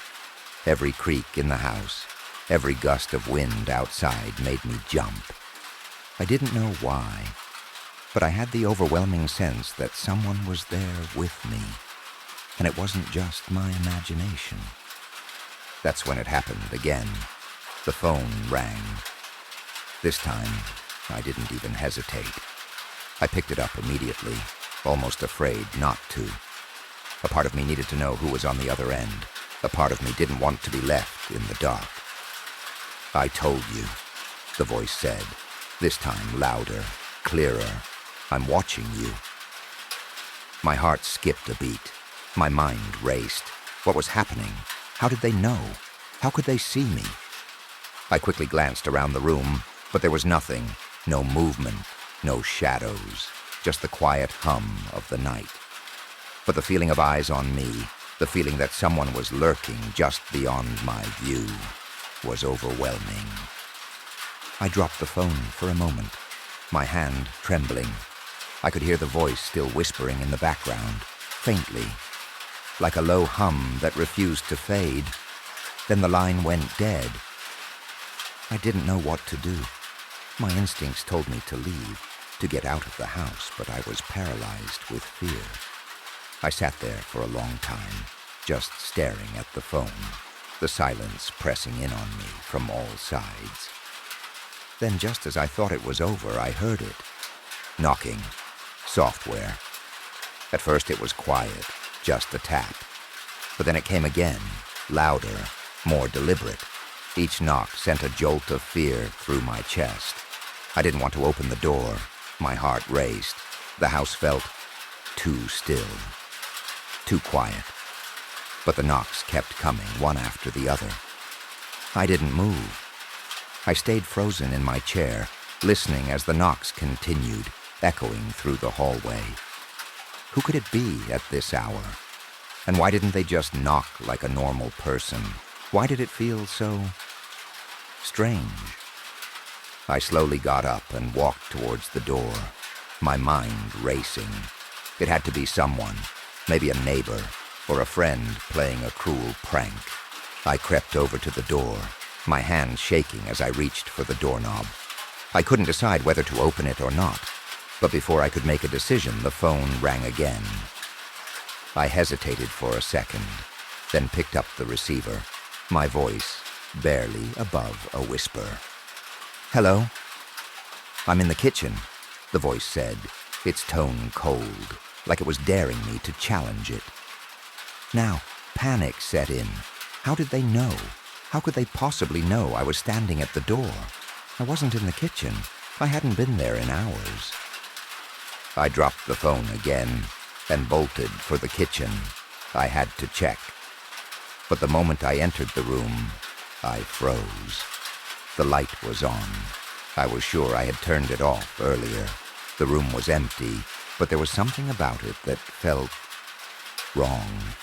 Every creak in the house, every gust of wind outside made me jump. I didn't know why, but I had the overwhelming sense that someone was there with me, and it wasn't just my imagination. That's when it happened again. The phone rang. This time, I didn't even hesitate. I picked it up immediately, almost afraid not to. A part of me needed to know who was on the other end. A part of me didn't want to be left in the dark. "I told you," the voice said, this time louder, clearer. "I'm watching you." My heart skipped a beat. My mind raced. What was happening? How did they know? How could they see me? I quickly glanced around the room, but there was nothing. No movement, no shadows, just the quiet hum of the night. But the feeling of eyes on me, the feeling that someone was lurking just beyond my view, was overwhelming. I dropped the phone for a moment, my hand trembling. I could hear the voice still whispering in the background, faintly, like a low hum that refused to fade. Then the line went dead. I didn't know what to do. My instincts told me to leave, to get out of the house, but I was paralyzed with fear. I sat there for a long time, just staring at the phone, the silence pressing in on me from all sides. Then, just as I thought it was over, I heard it. Knocking. Software. At first it was quiet, just a tap. But then it came again, louder, more deliberate. Each knock sent a jolt of fear through my chest. I didn't want to open the door. My heart raced. The house felt too still, too quiet. But the knocks kept coming, one after the other. I didn't move. I stayed frozen in my chair, listening as the knocks continued, echoing through the hallway. Who could it be at this hour? And why didn't they just knock like a normal person? Why did it feel so strange? I slowly got up and walked towards the door, my mind racing. It had to be someone, maybe a neighbor or a friend playing a cruel prank. I crept over to the door, my hand shaking as I reached for the doorknob. I couldn't decide whether to open it or not, but before I could make a decision, the phone rang again. I hesitated for a second, then picked up the receiver, my voice barely above a whisper. "Hello?" "I'm in the kitchen," the voice said, its tone cold, like it was daring me to challenge it. Now, panic set in. How did they know? How could they possibly know I was standing at the door? I wasn't in the kitchen. I hadn't been there in hours. I dropped the phone again and bolted for the kitchen. I had to check. But the moment I entered the room, I froze. The light was on. I was sure I had turned it off earlier. The room was empty, but there was something about it that felt wrong.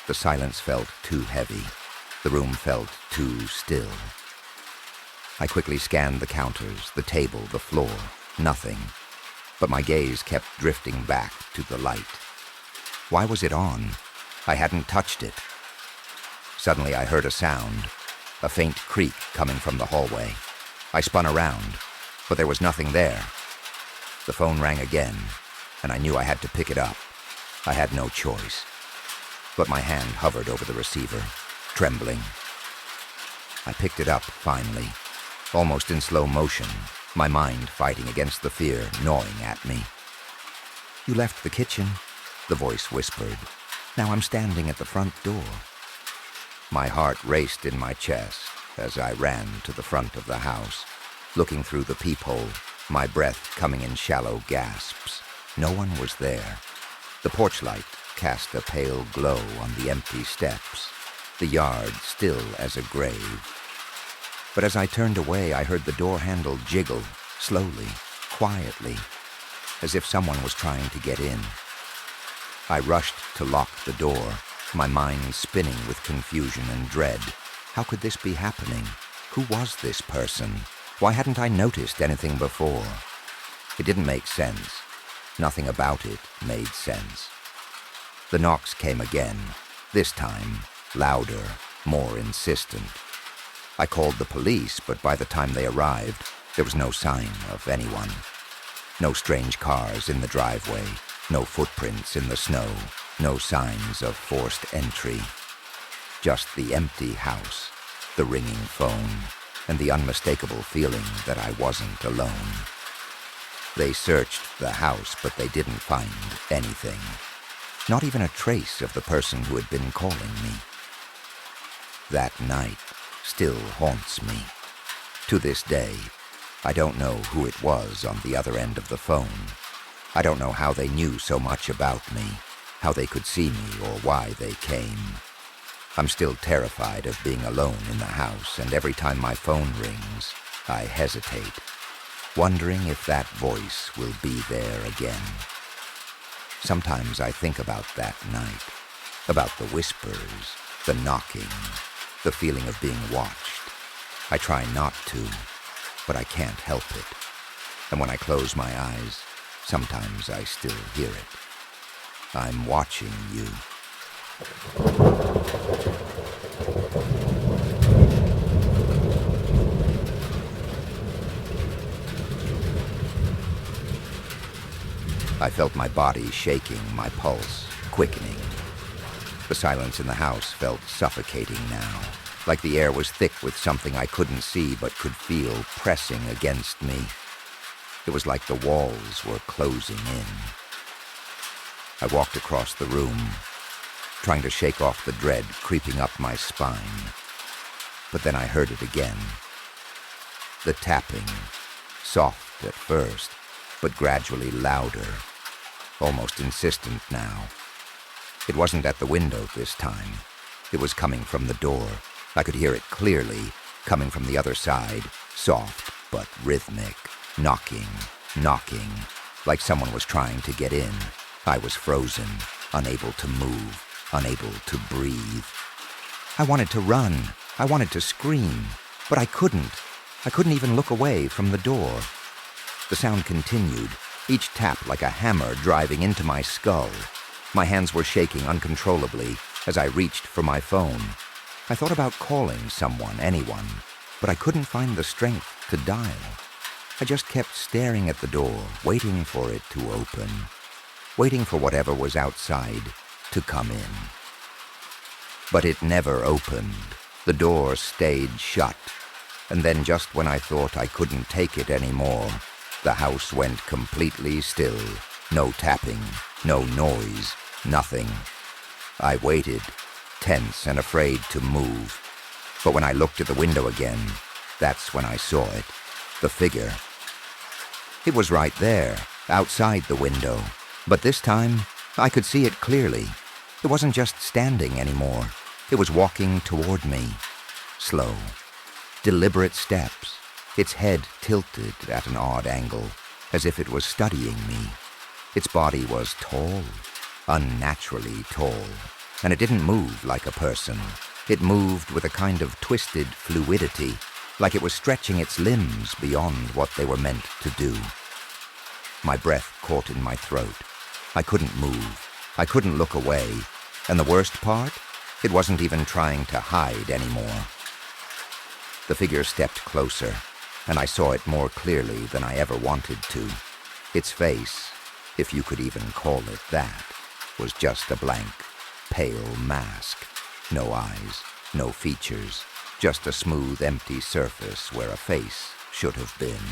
The silence felt too heavy. The room felt too still. I quickly scanned the counters, the table, the floor. Nothing. But my gaze kept drifting back to the light. Why was it on? I hadn't touched it. Suddenly I heard a sound, a faint creak coming from the hallway. I spun around, but there was nothing there. The phone rang again, and I knew I had to pick it up. I had no choice. But my hand hovered over the receiver, trembling. I picked it up, finally, almost in slow motion, my mind fighting against the fear gnawing at me. "You left the kitchen," the voice whispered. "Now I'm standing at the front door." My heart raced in my chest as I ran to the front of the house, looking through the peephole, my breath coming in shallow gasps. No one was there. The porch light cast a pale glow on the empty steps, the yard still as a grave. But as I turned away, I heard the door handle jiggle, slowly, quietly, as if someone was trying to get in. I rushed to lock the door, my mind spinning with confusion and dread. How could this be happening? Who was this person? Why hadn't I noticed anything before? It didn't make sense. Nothing about it made sense. The knocks came again, this time louder, more insistent. I called the police, but by the time they arrived, there was no sign of anyone. No strange cars in the driveway, no footprints in the snow, no signs of forced entry. Just the empty house, the ringing phone, and the unmistakable feeling that I wasn't alone. They searched the house, but they didn't find anything. Not even a trace of the person who had been calling me. That night still haunts me. To this day, I don't know who it was on the other end of the phone. I don't know how they knew so much about me, how they could see me or why they came. I'm still terrified of being alone in the house, and every time my phone rings, I hesitate, wondering if that voice will be there again. Sometimes I think about that night, about the whispers, the knocking, the feeling of being watched. I try not to, but I can't help it. And when I close my eyes, sometimes I still hear it. I'm watching you. I felt my body shaking, my pulse quickening. The silence in the house felt suffocating now, like the air was thick with something I couldn't see but could feel pressing against me. It was like the walls were closing in. I walked across the room, trying to shake off the dread creeping up my spine. But then I heard it again. The tapping, soft at first, but gradually louder, almost insistent now. It wasn't at the window this time. It was coming from the door. I could hear it clearly, coming from the other side, soft but rhythmic, knocking, knocking, like someone was trying to get in. I was frozen, unable to move, unable to breathe. I wanted to run. I wanted to scream, but I couldn't. I couldn't even look away from the door. The sound continued, each tap like a hammer driving into my skull. My hands were shaking uncontrollably as I reached for my phone. I thought about calling someone, anyone, but I couldn't find the strength to dial. I just kept staring at the door, waiting for it to open, waiting for whatever was outside to come in. But it never opened. The door stayed shut, and then just when I thought I couldn't take it anymore, the house went completely still. No tapping, no noise, nothing. I waited, tense and afraid to move. But when I looked at the window again, that's when I saw it. The figure. It was right there, outside the window. But this time, I could see it clearly. It wasn't just standing anymore. It was walking toward me. Slow, deliberate steps. Its head tilted at an odd angle, as if it was studying me. Its body was tall, unnaturally tall, and it didn't move like a person. It moved with a kind of twisted fluidity, like it was stretching its limbs beyond what they were meant to do. My breath caught in my throat. I couldn't move. I couldn't look away. And the worst part? It wasn't even trying to hide anymore. The figure stepped closer, and I saw it more clearly than I ever wanted to. Its face, if you could even call it that, was just a blank, pale mask. No eyes, no features, just a smooth, empty surface where a face should have been.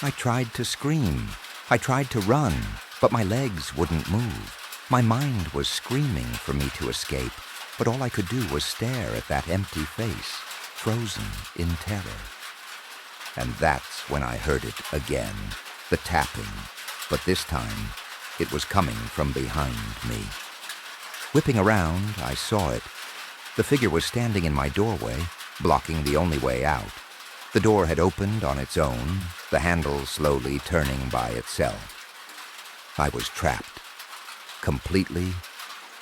I tried to scream. I tried to run, but my legs wouldn't move. My mind was screaming for me to escape, but all I could do was stare at that empty face, frozen in terror. And that's when I heard it again, the tapping, but this time it was coming from behind me. Whipping around, I saw it. The figure was standing in my doorway, blocking the only way out. The door had opened on its own, the handle slowly turning by itself. I was trapped. Completely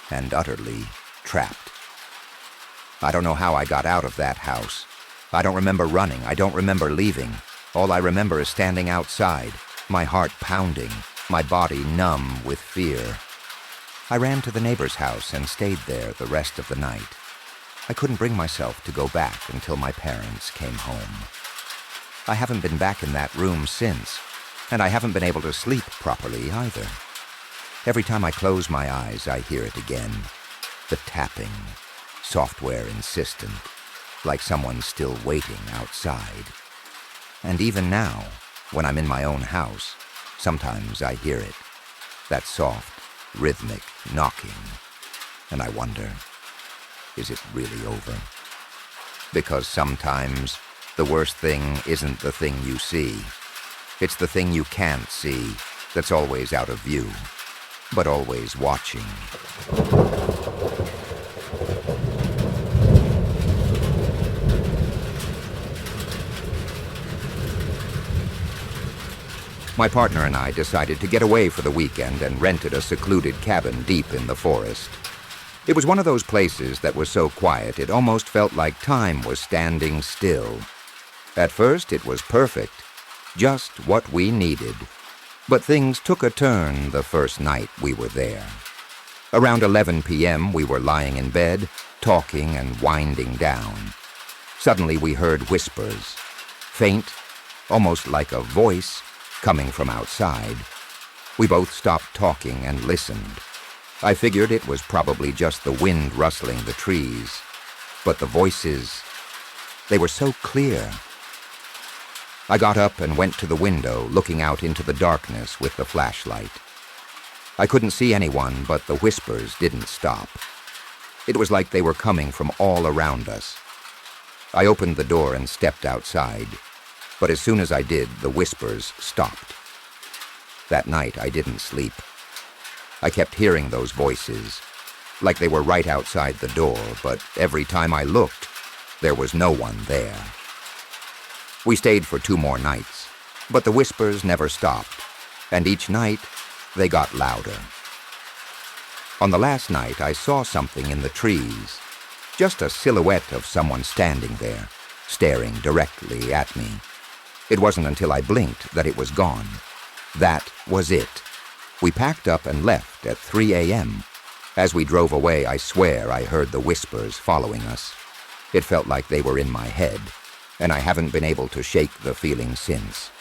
and utterly trapped. I don't know how I got out of that house. I don't remember running. I don't remember leaving. All I remember is standing outside, my heart pounding, my body numb with fear. I ran to the neighbor's house and stayed there the rest of the night. I couldn't bring myself to go back until my parents came home. I haven't been back in that room since, and I haven't been able to sleep properly either. Every time I close my eyes, I hear it again. The tapping, software insistent, like someone's still waiting outside. And even now, when I'm in my own house, sometimes I hear it, that soft, rhythmic knocking, and I wonder, is it really over? Because sometimes the worst thing isn't the thing you see. It's the thing you can't see that's always out of view, but always watching. My partner and I decided to get away for the weekend and rented a secluded cabin deep in the forest. It was one of those places that was so quiet it almost felt like time was standing still. At first it was perfect, just what we needed. But things took a turn the first night we were there. Around 11 p.m. we were lying in bed, talking and winding down. Suddenly we heard whispers, faint, almost like a voice, coming from outside. We both stopped talking and listened. I figured it was probably just the wind rustling the trees. But the voices, they were so clear. I got up and went to the window, looking out into the darkness with the flashlight. I couldn't see anyone, but the whispers didn't stop. It was like they were coming from all around us. I opened the door and stepped outside. But as soon as I did, the whispers stopped. That night, I didn't sleep. I kept hearing those voices, like they were right outside the door, but every time I looked, there was no one there. We stayed for 2 more nights, but the whispers never stopped, and each night, they got louder. On the last night, I saw something in the trees, just a silhouette of someone standing there, staring directly at me. It wasn't until I blinked that it was gone. That was it. We packed up and left at 3 a.m. As we drove away, I swear I heard the whispers following us. It felt like they were in my head, and I haven't been able to shake the feeling since.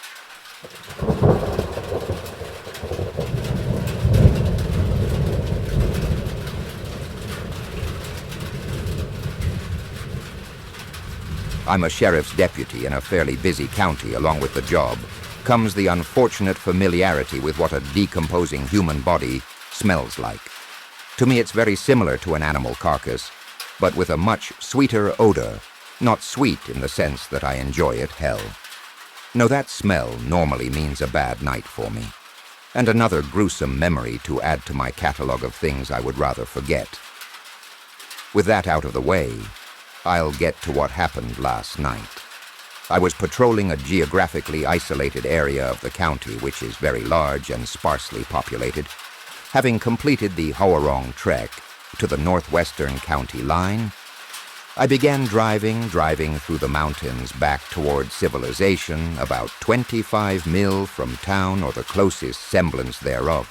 I'm a sheriff's deputy in a fairly busy county. Along with the job comes the unfortunate familiarity with what a decomposing human body smells like. To me, it's very similar to an animal carcass, but with a much sweeter odor. Not sweet in the sense that I enjoy it, hell. No, that smell normally means a bad night for me, and another gruesome memory to add to my catalog of things I would rather forget. With that out of the way, I'll get to what happened last night. I was patrolling a geographically isolated area of the county, which is very large and sparsely populated. Having completed the Hawarong trek to the northwestern county line, I began driving through the mountains back toward civilization, about 25 mil from town or the closest semblance thereof.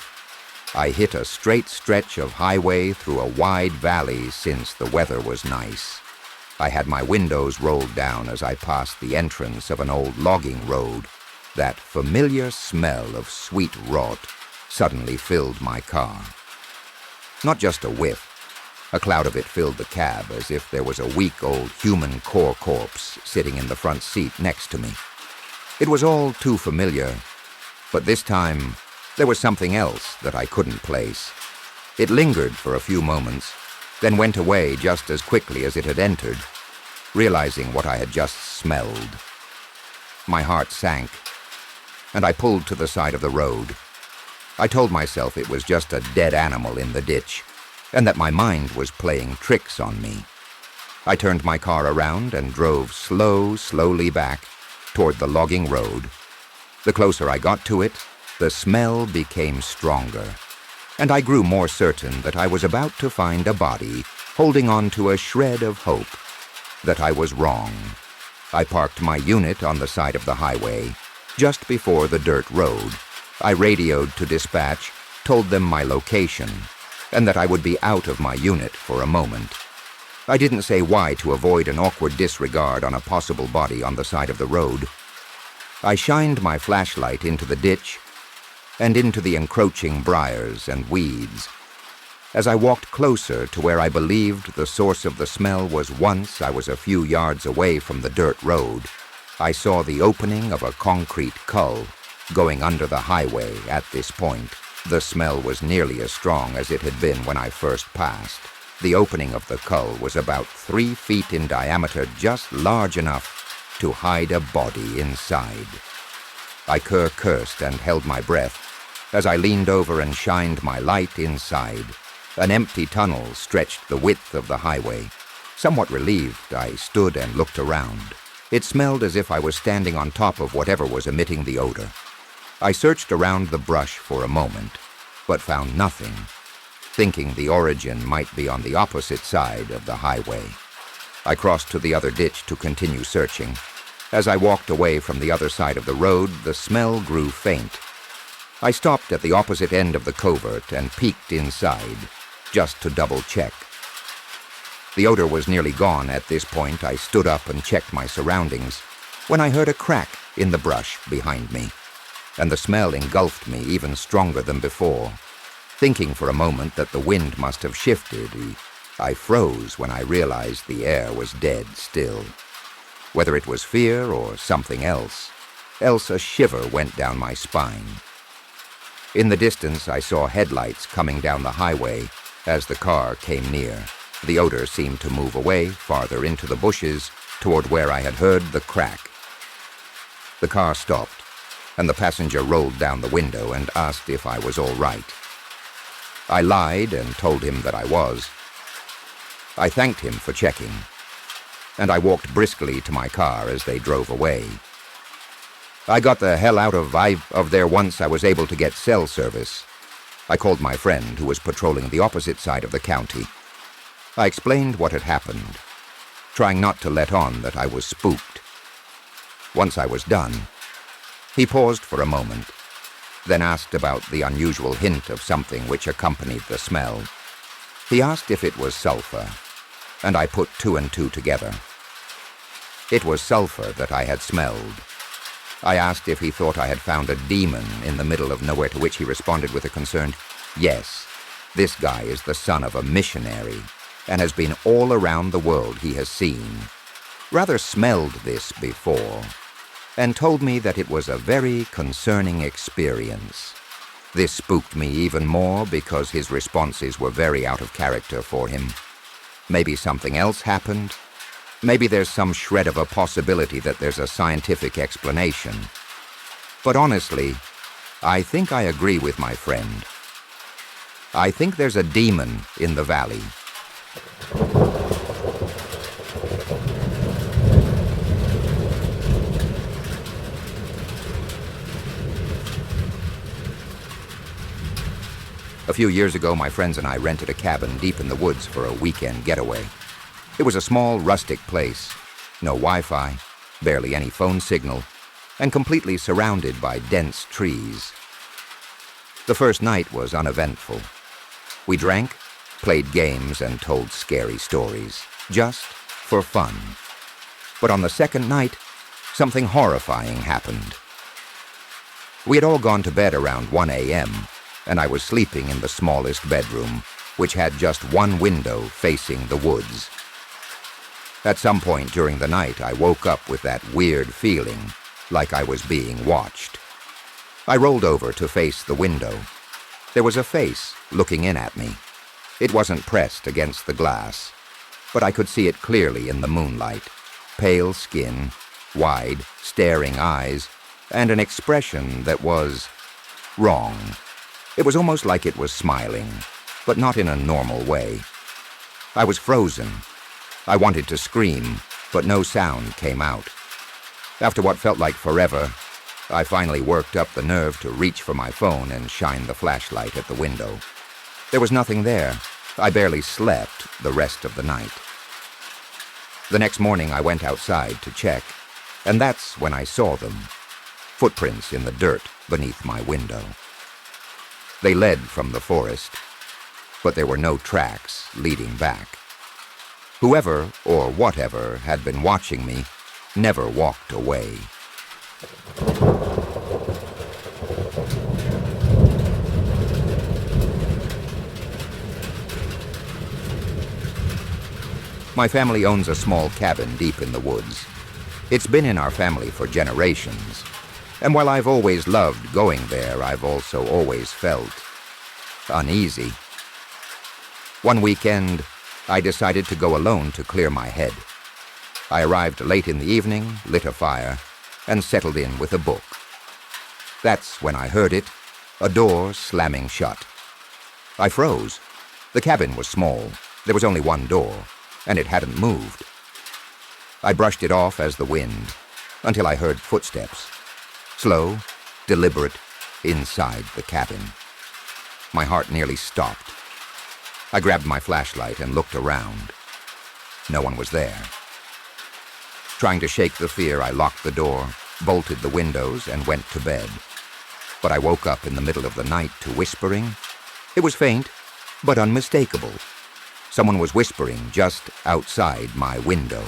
I hit a straight stretch of highway through a wide valley since the weather was nice. I had my windows rolled down as I passed the entrance of an old logging road. That familiar smell of sweet rot suddenly filled my car. Not just a whiff. A cloud of it filled the cab as if there was a week-old human core corpse sitting in the front seat next to me. It was all too familiar, but this time there was something else that I couldn't place. It lingered for a few moments, then went away just as quickly as it had entered, realizing what I had just smelled. My heart sank, and I pulled to the side of the road. I told myself it was just a dead animal in the ditch, and that my mind was playing tricks on me. I turned my car around and drove slowly back toward the logging road. The closer I got to it, the smell became stronger, and I grew more certain that I was about to find a body holding on to a shred of hope. That I was wrong. I parked my unit on the side of the highway, just before the dirt road. I radioed to dispatch, told them my location, and that I would be out of my unit for a moment. I didn't say why to avoid an awkward disregard on a possible body on the side of the road. I shined my flashlight into the ditch and into the encroaching briars and weeds. As I walked closer to where I believed the source of the smell was once I was a few yards away from the dirt road, I saw the opening of a concrete cull going under the highway at this point. The smell was nearly as strong as it had been when I first passed. The opening of the cull was about 3 feet in diameter, just large enough to hide a body inside. I cursed and held my breath as I leaned over and shined my light inside. An empty tunnel stretched the width of the highway. Somewhat relieved, I stood and looked around. It smelled as if I was standing on top of whatever was emitting the odor. I searched around the brush for a moment, but found nothing, thinking the origin might be on the opposite side of the highway. I crossed to the other ditch to continue searching. As I walked away from the other side of the road, the smell grew faint. I stopped at the opposite end of the covert and peeked inside, just to double-check. The odor was nearly gone at this point. I stood up and checked my surroundings when I heard a crack in the brush behind me, and the smell engulfed me even stronger than before. Thinking for a moment that the wind must have shifted, I froze when I realized the air was dead still. Whether it was fear or something else a shiver went down my spine. In the distance, I saw headlights coming down the highway as the car came near. The odor seemed to move away, farther into the bushes, toward where I had heard the crack. The car stopped, and the passenger rolled down the window and asked if I was all right. I lied and told him that I was. I thanked him for checking, and I walked briskly to my car as they drove away. I got the hell out of there once I was able to get cell service. I called my friend who was patrolling the opposite side of the county. I explained what had happened, trying not to let on that I was spooked. Once I was done, he paused for a moment, then asked about the unusual hint of something which accompanied the smell. He asked if it was sulfur, and I put 2 and 2 together. It was sulfur that I had smelled. I asked if he thought I had found a demon in the middle of nowhere, to which he responded with a concerned, "Yes, this guy is the son of a missionary and has been all around the world he has seen. Rather smelled this before, and told me that it was a very concerning experience." This spooked me even more because his responses were very out of character for him. Maybe something else happened. Maybe there's some shred of a possibility that there's a scientific explanation. But honestly, I think I agree with my friend. I think there's a demon in the valley. A few years ago, my friends and I rented a cabin deep in the woods for a weekend getaway. It was a small, rustic place, no Wi-Fi, barely any phone signal, and completely surrounded by dense trees. The first night was uneventful. We drank, played games, and told scary stories, just for fun. But on the second night, something horrifying happened. We had all gone to bed around 1 a.m., and I was sleeping in the smallest bedroom, which had just one window facing the woods. At some point during the night, I woke up with that weird feeling, like I was being watched. I rolled over to face the window. There was a face looking in at me. It wasn't pressed against the glass, but I could see it clearly in the moonlight. Pale skin, wide, staring eyes, and an expression that was wrong. It was almost like it was smiling, but not in a normal way. I was frozen. I wanted to scream, but no sound came out. After what felt like forever, I finally worked up the nerve to reach for my phone and shine the flashlight at the window. There was nothing there. I barely slept the rest of the night. The next morning I went outside to check, and that's when I saw them. Footprints in the dirt beneath my window. They led from the forest, but there were no tracks leading back. Whoever or whatever had been watching me never walked away. My family owns a small cabin deep in the woods. It's been in our family for generations, and while I've always loved going there, I've also always felt uneasy. One weekend, I decided to go alone to clear my head. I arrived late in the evening, lit a fire, and settled in with a book. That's when I heard it, a door slamming shut. I froze. The cabin was small. There was only one door, and it hadn't moved. I brushed it off as the wind, until I heard footsteps. Slow, deliberate, inside the cabin. My heart nearly stopped. I grabbed my flashlight and looked around. No one was there. Trying to shake the fear, I locked the door, bolted the windows, and went to bed. But I woke up in the middle of the night to whispering. It was faint, but unmistakable. Someone was whispering just outside my window.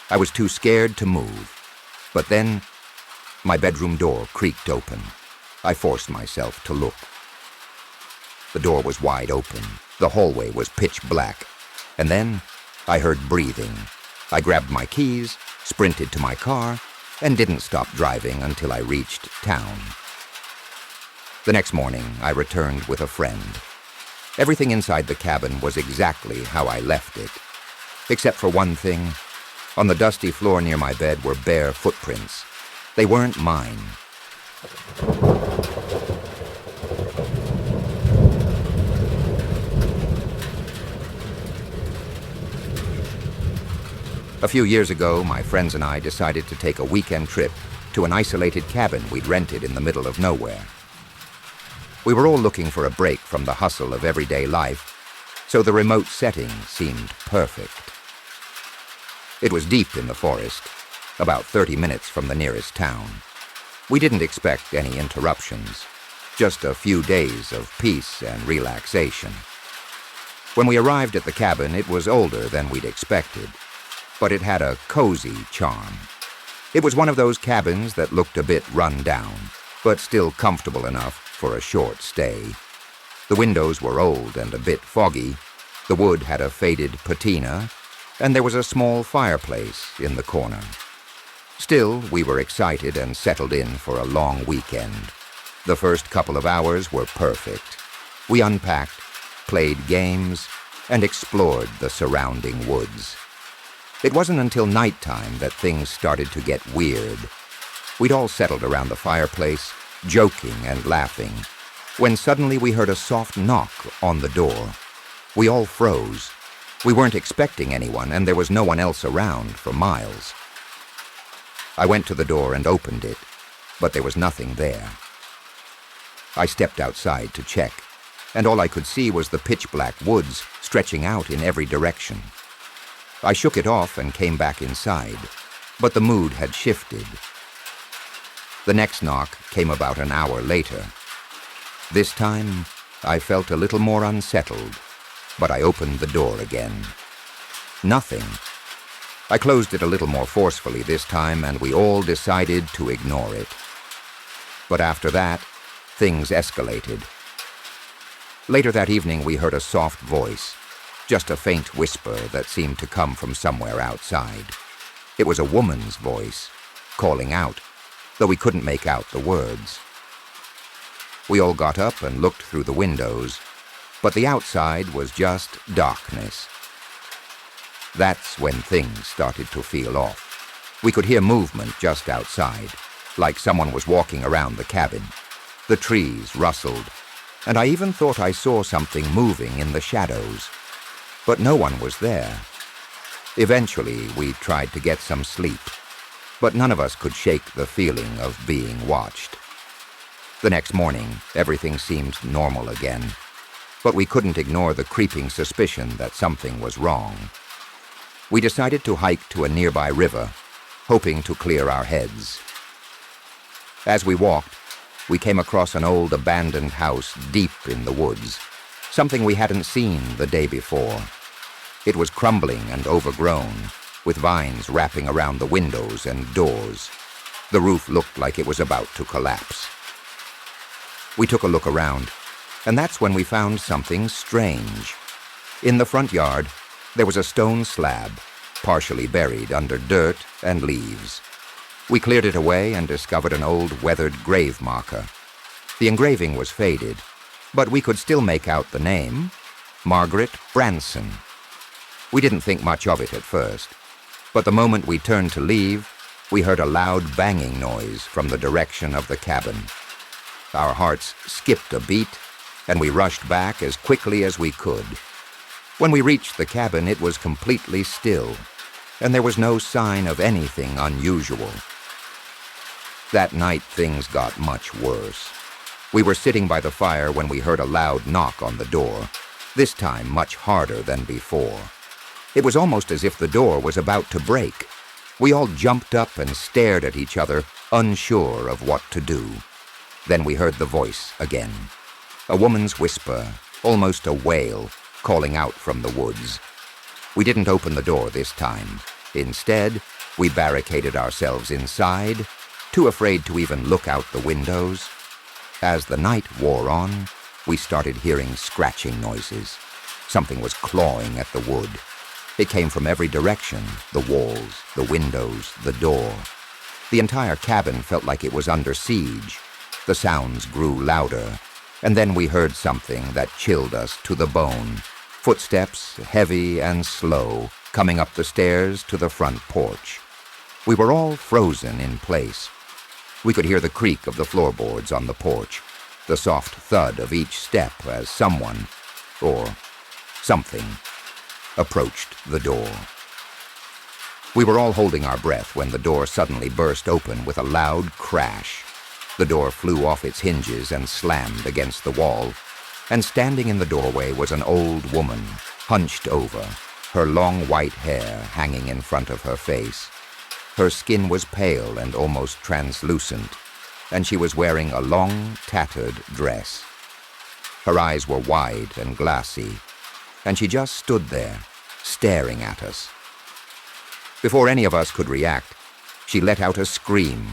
I was too scared to move. But then, my bedroom door creaked open. I forced myself to look. The door was wide open. The hallway was pitch black. And then, I heard breathing. I grabbed my keys, sprinted to my car, and didn't stop driving until I reached town. The next morning, I returned with a friend. Everything inside the cabin was exactly how I left it. Except for one thing. On the dusty floor near my bed were bare footprints. They weren't mine. A few years ago, my friends and I decided to take a weekend trip to an isolated cabin we'd rented in the middle of nowhere. We were all looking for a break from the hustle of everyday life, so the remote setting seemed perfect. It was deep in the forest, about 30 minutes from the nearest town. We didn't expect any interruptions, just a few days of peace and relaxation. When we arrived at the cabin, it was older than we'd expected, but it had a cozy charm. It was one of those cabins that looked a bit run down, but still comfortable enough for a short stay. The windows were old and a bit foggy, the wood had a faded patina, and there was a small fireplace in the corner. Still, we were excited and settled in for a long weekend. The first couple of hours were perfect. We unpacked, played games, and explored the surrounding woods. It wasn't until nighttime that things started to get weird. We'd all settled around the fireplace, joking and laughing, when suddenly we heard a soft knock on the door. We all froze. We weren't expecting anyone, and there was no one else around for miles. I went to the door and opened it, but there was nothing there. I stepped outside to check, and all I could see was the pitch-black woods stretching out in every direction. I shook it off and came back inside, but the mood had shifted. The next knock came about an hour later. This time, I felt a little more unsettled, but I opened the door again. Nothing. I closed it a little more forcefully this time, and we all decided to ignore it. But after that, things escalated. Later that evening, we heard a soft voice, just a faint whisper that seemed to come from somewhere outside. It was a woman's voice, calling out, though we couldn't make out the words. We all got up and looked through the windows, but the outside was just darkness. That's when things started to feel off. We could hear movement just outside, like someone was walking around the cabin. The trees rustled, and I even thought I saw something moving in the shadows. But no one was there. Eventually, we tried to get some sleep, but none of us could shake the feeling of being watched. The next morning, everything seemed normal again, but we couldn't ignore the creeping suspicion that something was wrong. We decided to hike to a nearby river, hoping to clear our heads. As we walked, we came across an old abandoned house deep in the woods, something we hadn't seen the day before. It was crumbling and overgrown, with vines wrapping around the windows and doors. The roof looked like it was about to collapse. We took a look around, and that's when we found something strange. In the front yard, there was a stone slab, partially buried under dirt and leaves. We cleared it away and discovered an old weathered grave marker. The engraving was faded, but we could still make out the name, Margaret Branson. We didn't think much of it at first, but the moment we turned to leave, we heard a loud banging noise from the direction of the cabin. Our hearts skipped a beat, and we rushed back as quickly as we could. When we reached the cabin, it was completely still, and there was no sign of anything unusual. That night, things got much worse. We were sitting by the fire when we heard a loud knock on the door, this time much harder than before. It was almost as if the door was about to break. We all jumped up and stared at each other, unsure of what to do. Then we heard the voice again. A woman's whisper, almost a wail, calling out from the woods. We didn't open the door this time. Instead, we barricaded ourselves inside, too afraid to even look out the windows. As the night wore on, we started hearing scratching noises. Something was clawing at the wood. It came from every direction, the walls, the windows, the door. The entire cabin felt like it was under siege. The sounds grew louder, and then we heard something that chilled us to the bone. Footsteps, heavy and slow, coming up the stairs to the front porch. We were all frozen in place. We could hear the creak of the floorboards on the porch, the soft thud of each step as someone, or something, approached the door. We were all holding our breath when the door suddenly burst open with a loud crash. The door flew off its hinges and slammed against the wall, and standing in the doorway was an old woman, hunched over, her long white hair hanging in front of her face. Her skin was pale and almost translucent, and she was wearing a long, tattered dress. Her eyes were wide and glassy, and she just stood there, staring at us. Before any of us could react, she let out a scream,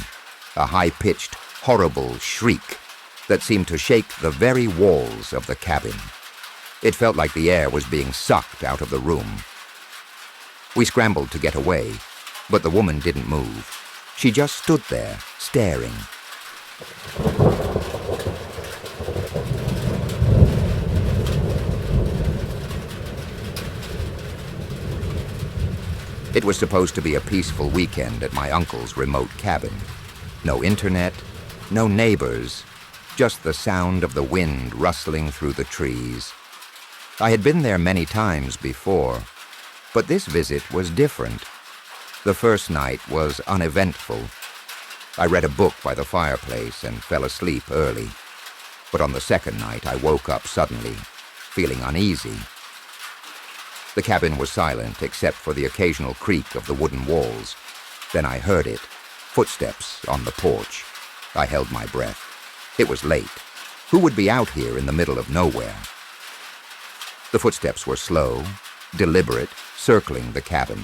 a high-pitched, horrible shriek that seemed to shake the very walls of the cabin. It felt like the air was being sucked out of the room. We scrambled to get away, but the woman didn't move. She just stood there, staring. It was supposed to be a peaceful weekend at my uncle's remote cabin. No internet, no neighbors, just the sound of the wind rustling through the trees. I had been there many times before, but this visit was different. The first night was uneventful. I read a book by the fireplace and fell asleep early. But on the second night, I woke up suddenly, feeling uneasy. The cabin was silent except for the occasional creak of the wooden walls. Then I heard it, footsteps on the porch. I held my breath. It was late. Who would be out here in the middle of nowhere? The footsteps were slow, deliberate, circling the cabin.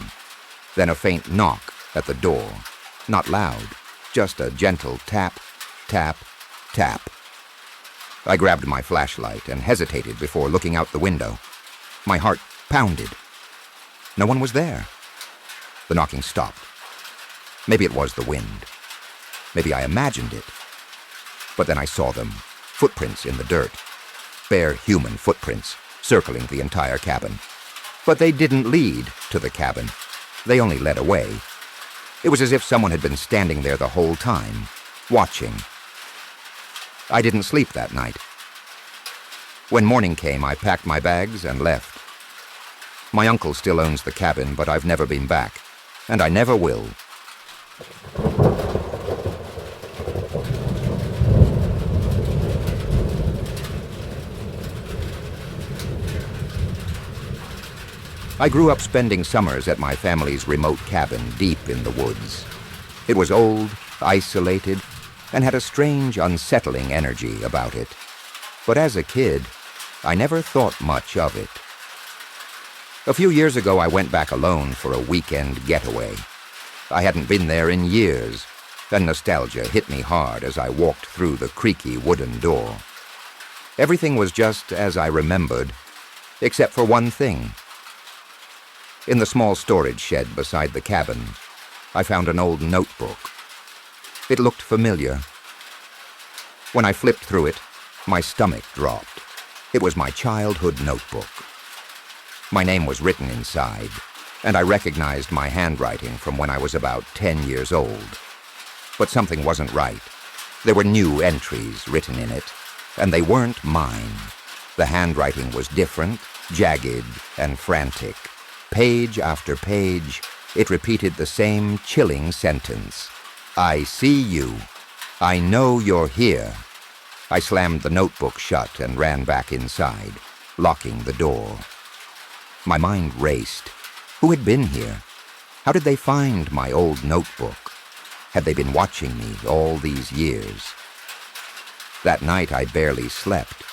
Then a faint knock at the door. Not loud, just a gentle tap, tap, tap. I grabbed my flashlight and hesitated before looking out the window. My heart pounded. No one was there. The knocking stopped. Maybe it was the wind. Maybe I imagined it. But then I saw them, footprints in the dirt. Bare human footprints, circling the entire cabin. But they didn't lead to the cabin. They only led away. It was as if someone had been standing there the whole time, watching. I didn't sleep that night. When morning came, I packed my bags and left. My uncle still owns the cabin, but I've never been back, and I never will. I grew up spending summers at my family's remote cabin deep in the woods. It was old, isolated, and had a strange, unsettling energy about it. But as a kid, I never thought much of it. A few years ago, I went back alone for a weekend getaway. I hadn't been there in years, and nostalgia hit me hard as I walked through the creaky wooden door. Everything was just as I remembered, except for one thing. In the small storage shed beside the cabin, I found an old notebook. It looked familiar. When I flipped through it, my stomach dropped. It was my childhood notebook. My name was written inside, and I recognized my handwriting from when I was about 10 years old. But something wasn't right. There were new entries written in it, and they weren't mine. The handwriting was different, jagged, and frantic. Page after page, it repeated the same chilling sentence. I see you. I know you're here. I slammed the notebook shut and ran back inside, locking the door. My mind raced. Who had been here? How did they find my old notebook? Had they been watching me all these years? That night I barely slept.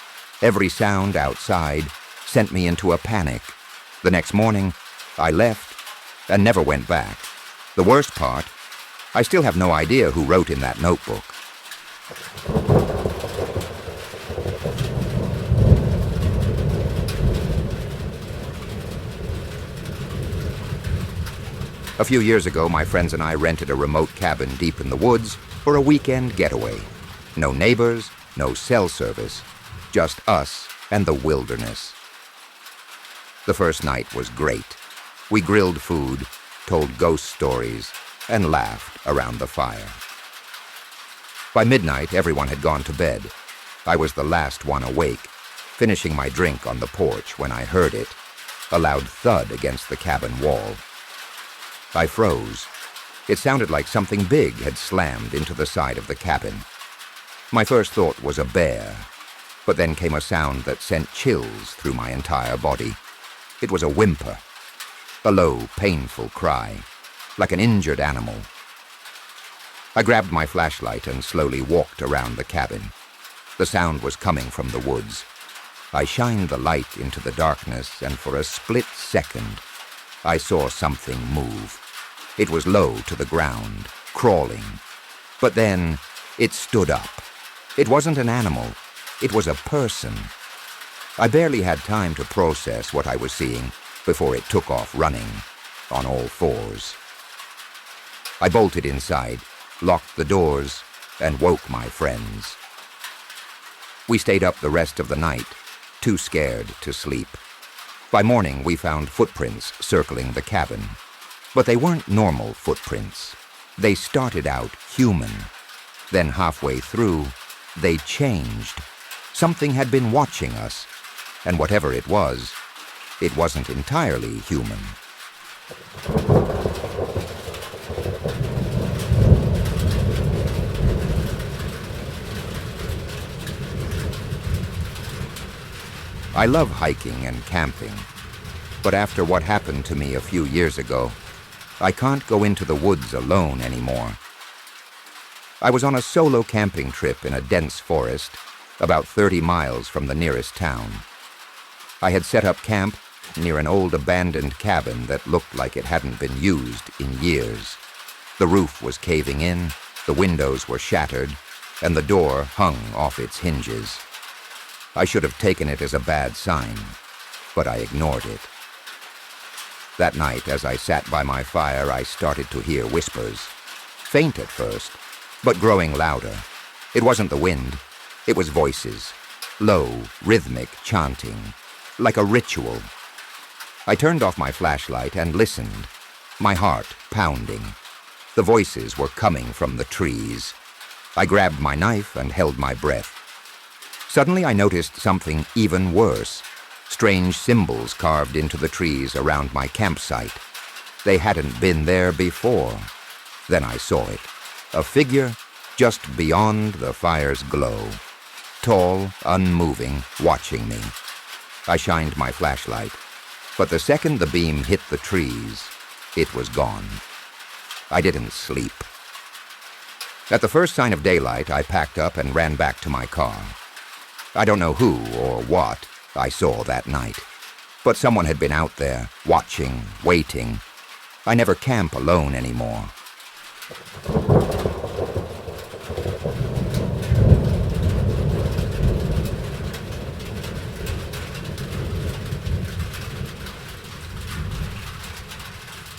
Every sound outside sent me into a panic. The next morning, I left and never went back. The worst part, I still have no idea who wrote in that notebook. A few years ago, my friends and I rented a remote cabin deep in the woods for a weekend getaway. No neighbors, no cell service, just us and the wilderness. The first night was great. We grilled food, told ghost stories, and laughed around the fire. By midnight, everyone had gone to bed. I was the last one awake, finishing my drink on the porch when I heard it, a loud thud against the cabin wall. I froze. It sounded like something big had slammed into the side of the cabin. My first thought was a bear, but then came a sound that sent chills through my entire body. It was a whimper. A low, painful cry, like an injured animal. I grabbed my flashlight and slowly walked around the cabin. The sound was coming from the woods. I shined the light into the darkness, and for a split second, I saw something move. It was low to the ground, crawling. But then, it stood up. It wasn't an animal. It was a person. I barely had time to process what I was seeing before it took off running, on all fours. I bolted inside, locked the doors, and woke my friends. We stayed up the rest of the night, too scared to sleep. By morning, we found footprints circling the cabin. But they weren't normal footprints. They started out human. Then halfway through, they changed. Something had been watching us, and whatever it wasn't entirely human. I love hiking and camping, but after what happened to me a few years ago, I can't go into the woods alone anymore. I was on a solo camping trip in a dense forest, about 30 miles from the nearest town. I had set up camp near an old abandoned cabin that looked like it hadn't been used in years. The roof was caving in, the windows were shattered, and the door hung off its hinges. I should have taken it as a bad sign, but I ignored it. That night, as I sat by my fire, I started to hear whispers. Faint at first, but growing louder. It wasn't the wind. It was voices. Low, rhythmic chanting, like a ritual. I turned off my flashlight and listened, my heart pounding. The voices were coming from the trees. I grabbed my knife and held my breath. Suddenly I noticed something even worse. strange symbols carved into the trees around my campsite. They hadn't been there before. Then I saw it, a figure just beyond the fire's glow, tall, unmoving, watching me. I shined my flashlight, but the second the beam hit the trees, it was gone. I didn't sleep. At the first sign of daylight, I packed up and ran back to my car. I don't know who or what I saw that night, but someone had been out there, watching, waiting. I never camp alone anymore.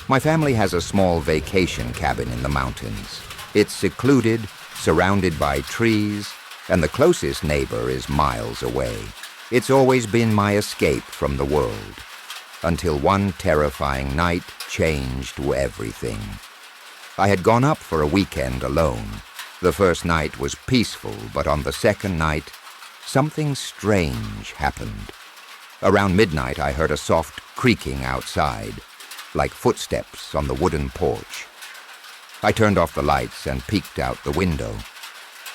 My family has a small vacation cabin in the mountains. It's secluded, surrounded by trees, and the closest neighbor is miles away. It's always been my escape from the world, until one terrifying night changed everything. I had gone up for a weekend alone. The first night was peaceful, but on the second night, something strange happened. Around midnight, I heard a soft creaking outside, like footsteps on the wooden porch. I turned off the lights and peeked out the window.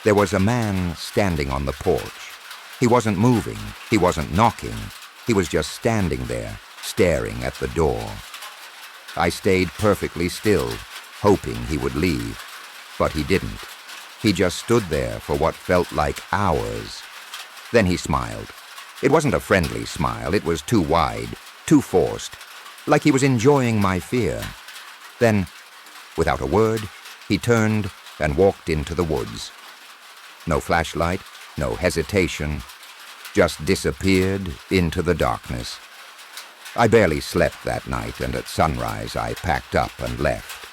There was a man standing on the porch. He wasn't moving, he wasn't knocking, he was just standing there, staring at the door. I stayed perfectly still, hoping he would leave, but he didn't. He just stood there for what felt like hours. Then he smiled. It wasn't a friendly smile, it was too wide, too forced, like he was enjoying my fear. Then, without a word, he turned and walked into the woods. No flashlight, no hesitation, just disappeared into the darkness. I barely slept that night, and at sunrise I packed up and left.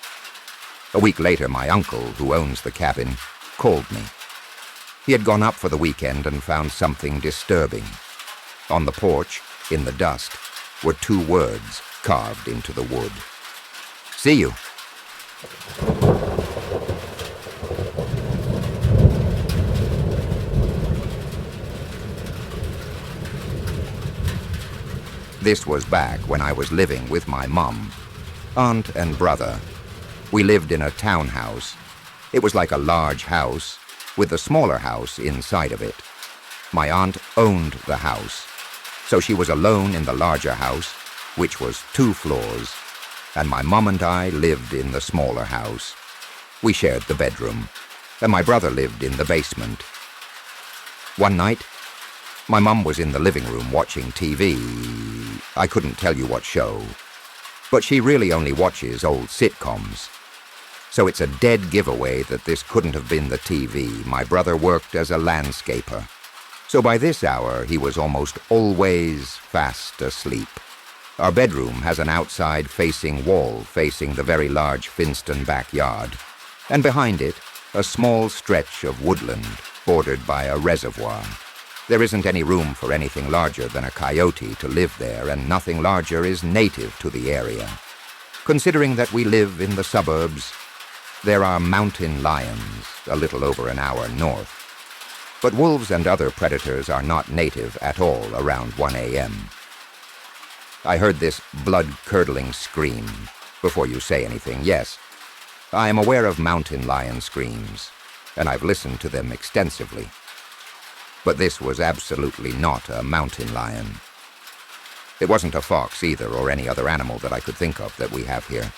A week later, my uncle, who owns the cabin, called me. He had gone up for the weekend and found something disturbing. On the porch, in the dust, were 2 words carved into the wood. See you. This was back when I was living with my mom, aunt and brother. We lived in a townhouse. It was like a large house with a smaller house inside of it. My aunt owned the house, so she was alone in the larger house, which was 2 floors, and my mom and I lived in the smaller house. We shared the bedroom, and my brother lived in the basement. One night, my mom was in the living room watching TV. I couldn't tell you what show, but she really only watches old sitcoms. So it's a dead giveaway that this couldn't have been the TV. My brother worked as a landscaper, so by this hour he was almost always fast asleep. Our bedroom has an outside-facing wall facing the very large Finston backyard, and behind it, a small stretch of woodland bordered by a reservoir. There isn't any room for anything larger than a coyote to live there, and nothing larger is native to the area. Considering that we live in the suburbs, there are mountain lions a little over an hour north. But wolves and other predators are not native at all around 1 a.m. I heard this blood-curdling scream. Before you say anything, yes, I am aware of mountain lion screams, and I've listened to them extensively. But this was absolutely not a mountain lion. It wasn't a fox either, or any other animal that I could think of that we have here.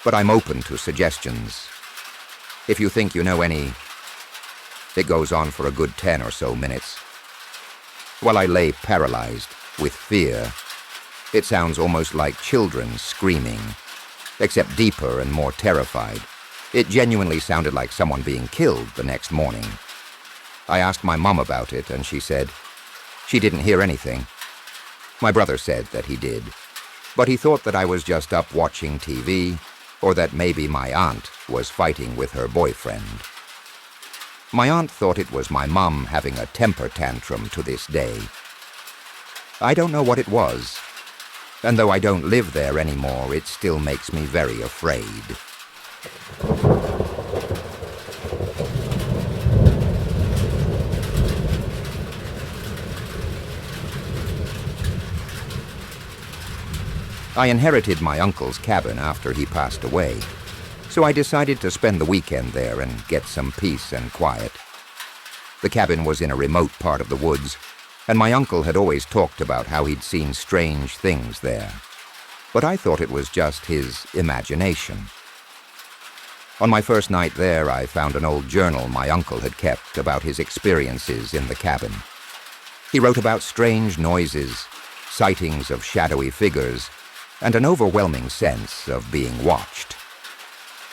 But I'm open to suggestions. If you think you know any, it goes on for a good 10 or so minutes. While I lay paralyzed with fear, it sounds almost like children screaming, except deeper and more terrified. It genuinely sounded like someone being killed the next morning. I asked my mom about it, and she said she didn't hear anything. My brother said that he did, but he thought that I was just up watching TV, or that maybe my aunt was fighting with her boyfriend. My aunt thought it was my mom having a temper tantrum to this day. I don't know what it was, and though I don't live there anymore, it still makes me very afraid. I inherited my uncle's cabin after he passed away, so I decided to spend the weekend there and get some peace and quiet. The cabin was in a remote part of the woods, and my uncle had always talked about how he'd seen strange things there. But I thought it was just his imagination. On my first night there, I found an old journal my uncle had kept about his experiences in the cabin. He wrote about strange noises, sightings of shadowy figures, and an overwhelming sense of being watched.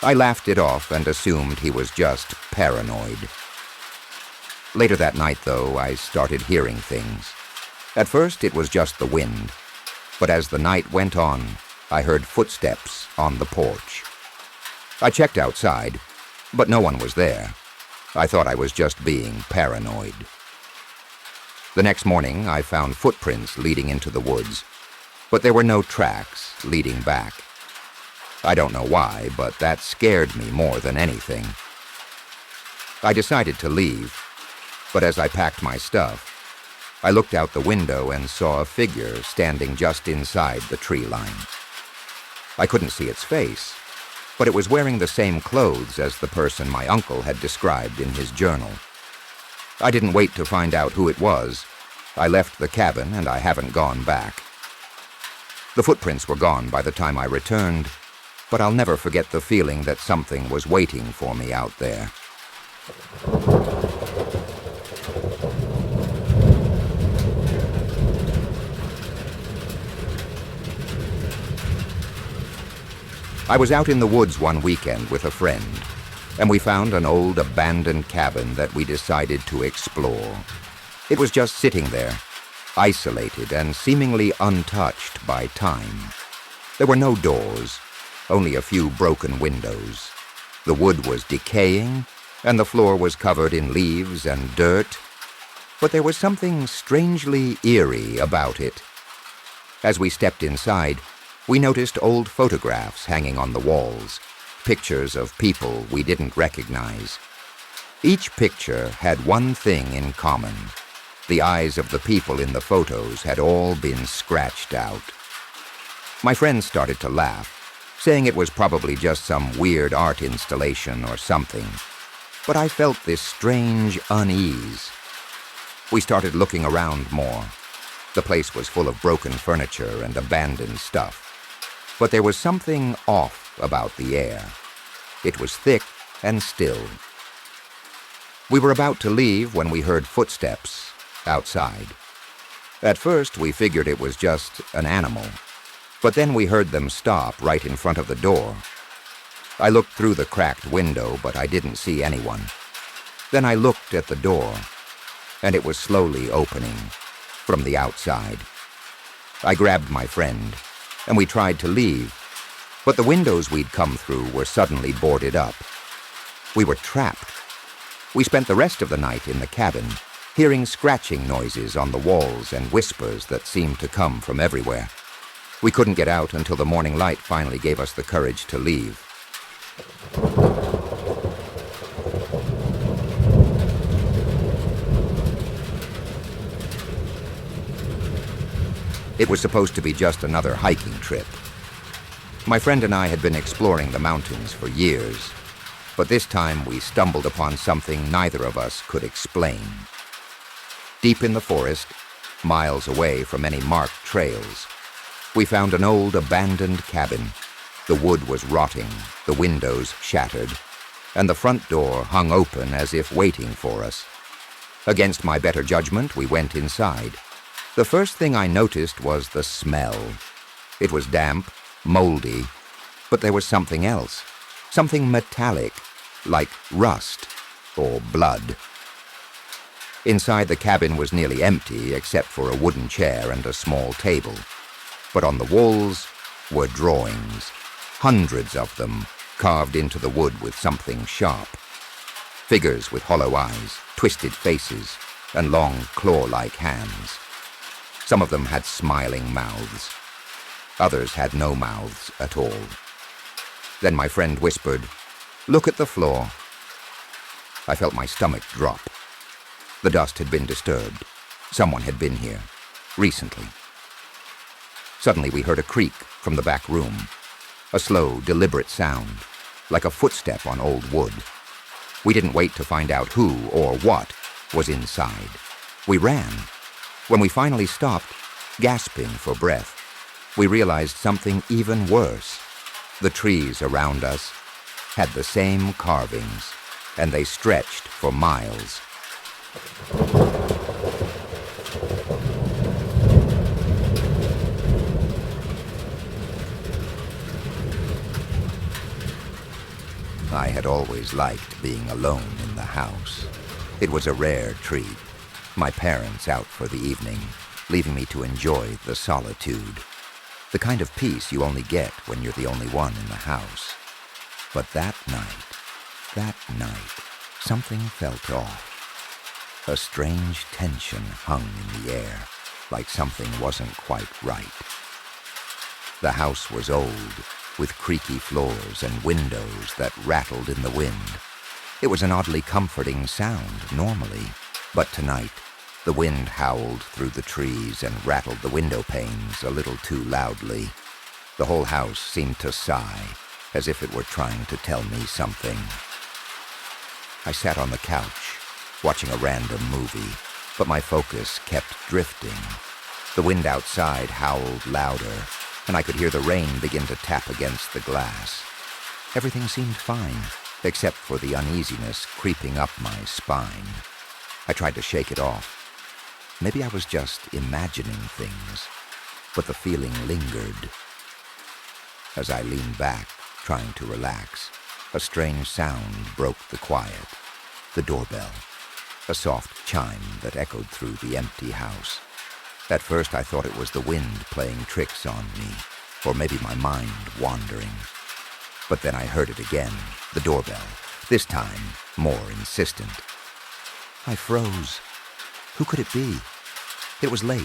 I laughed it off and assumed he was just paranoid. Later that night, though, I started hearing things. At first, it was just the wind, but as the night went on, I heard footsteps on the porch. I checked outside, but no one was there. I thought I was just being paranoid. The next morning, I found footprints leading into the woods, but there were no tracks leading back. I don't know why, but that scared me more than anything. I decided to leave, but as I packed my stuff, I looked out the window and saw a figure standing just inside the tree line. I couldn't see its face, but it was wearing the same clothes as the person my uncle had described in his journal. I didn't wait to find out who it was. I left the cabin and I haven't gone back. The footprints were gone by the time I returned, but I'll never forget the feeling that something was waiting for me out there. I was out in the woods one weekend with a friend, and we found an old abandoned cabin that we decided to explore. It was just sitting there, isolated and seemingly untouched by time. There were no doors, only a few broken windows. The wood was decaying, and the floor was covered in leaves and dirt, but there was something strangely eerie about it. As we stepped inside, we noticed old photographs hanging on the walls, pictures of people we didn't recognize. Each picture had one thing in common. The eyes of the people in the photos had all been scratched out. My friends started to laugh, saying it was probably just some weird art installation or something. But I felt this strange unease. We started looking around more. The place was full of broken furniture and abandoned stuff. But there was something off about the air. It was thick and still. We were about to leave when we heard footsteps outside. At first, we figured it was just an animal, but then we heard them stop right in front of the door. I looked through the cracked window, but I didn't see anyone. Then I looked at the door, and it was slowly opening from the outside. I grabbed my friend, and we tried to leave, but the windows we'd come through were suddenly boarded up. We were trapped. We spent the rest of the night in the cabin, hearing scratching noises on the walls and whispers that seemed to come from everywhere. We couldn't get out until the morning light finally gave us the courage to leave. It was supposed to be just another hiking trip. My friend and I had been exploring the mountains for years, but this time we stumbled upon something neither of us could explain. Deep in the forest, miles away from any marked trails, we found an old abandoned cabin. The wood was rotting, the windows shattered, and the front door hung open as if waiting for us. Against my better judgment, we went inside. The first thing I noticed was the smell. It was damp, moldy, but there was something else, something metallic, like rust or blood. Inside the cabin was nearly empty except for a wooden chair and a small table. But on the walls were drawings, hundreds of them, carved into the wood with something sharp. Figures with hollow eyes, twisted faces, and long claw-like hands. Some of them had smiling mouths. Others had no mouths at all. Then my friend whispered, "Look at the floor." I felt my stomach drop. The dust had been disturbed. Someone had been here, recently. Suddenly we heard a creak from the back room. A slow, deliberate sound, like a footstep on old wood. We didn't wait to find out who or what was inside. We ran. When we finally stopped, gasping for breath, we realized something even worse. The trees around us had the same carvings, and they stretched for miles. I had always liked being alone in the house. It was a rare treat. My parents out for the evening, leaving me to enjoy the solitude. The kind of peace you only get when you're the only one in the house. But that night, something felt off. A strange tension hung in the air, like something wasn't quite right. The house was old, with creaky floors and windows that rattled in the wind. It was an oddly comforting sound normally, but tonight, the wind howled through the trees and rattled the window panes a little too loudly. The whole house seemed to sigh, as if it were trying to tell me something. I sat on the couch, watching a random movie, but my focus kept drifting. The wind outside howled louder, and I could hear the rain begin to tap against the glass. Everything seemed fine, except for the uneasiness creeping up my spine. I tried to shake it off. Maybe I was just imagining things, but the feeling lingered. As I leaned back, trying to relax, a strange sound broke the quiet. The doorbell, a soft chime that echoed through the empty house. At first I thought it was the wind playing tricks on me, or maybe my mind wandering. But then I heard it again, the doorbell, this time more insistent. I froze. Who could it be? It was late,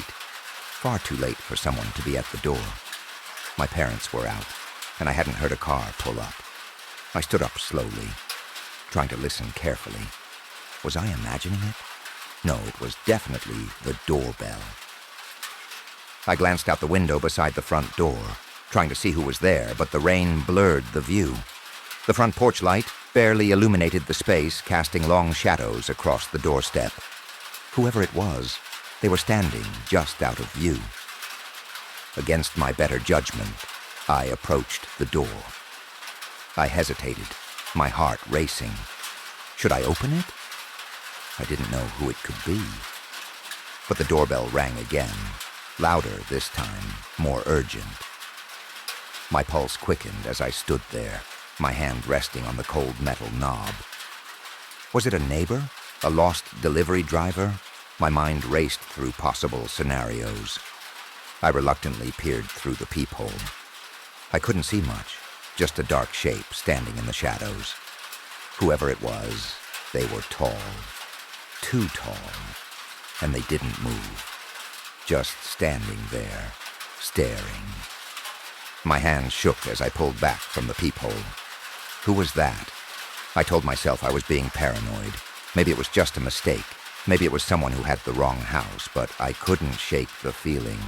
far too late for someone to be at the door. My parents were out, and I hadn't heard a car pull up. I stood up slowly, trying to listen carefully. Was I imagining it? No, it was definitely the doorbell. I glanced out the window beside the front door, trying to see who was there, but the rain blurred the view. The front porch light barely illuminated the space, casting long shadows across the doorstep. Whoever it was, they were standing just out of view. Against my better judgment, I approached the door. I hesitated, my heart racing. Should I open it? I didn't know who it could be. But the doorbell rang again, louder this time, more urgent. My pulse quickened as I stood there, my hand resting on the cold metal knob. Was it a neighbor? A lost delivery driver? My mind raced through possible scenarios. I reluctantly peered through the peephole. I couldn't see much, just a dark shape standing in the shadows. Whoever it was, they were tall. Too tall. And they didn't move. Just standing there, staring. My hand shook as I pulled back from the peephole. Who was that? I told myself I was being paranoid. Maybe it was just a mistake. Maybe it was someone who had the wrong house, but I couldn't shake the feeling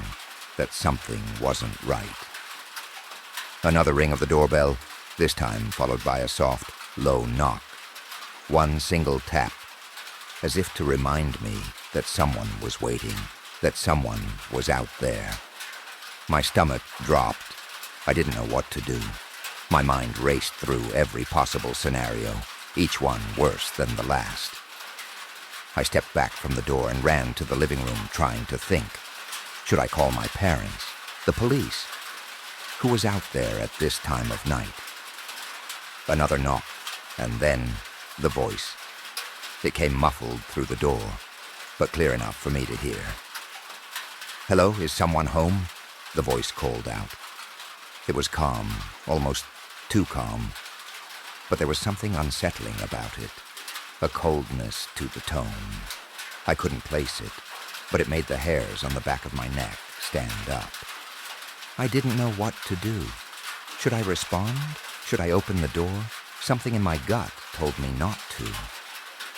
that something wasn't right. Another ring of the doorbell, this time followed by a soft, low knock. One single tap, as if to remind me that someone was waiting, that someone was out there. My stomach dropped. I didn't know what to do. My mind raced through every possible scenario, each one worse than the last. I stepped back from the door and ran to the living room, trying to think. Should I call my parents? The police? Who was out there at this time of night? Another knock, and then the voice. It came muffled through the door, but clear enough for me to hear. "Hello, is someone home?" the voice called out. It was calm, almost too calm, but there was something unsettling about it, a coldness to the tone. I couldn't place it, but it made the hairs on the back of my neck stand up. I didn't know what to do. Should I respond? Should I open the door? Something in my gut told me not to.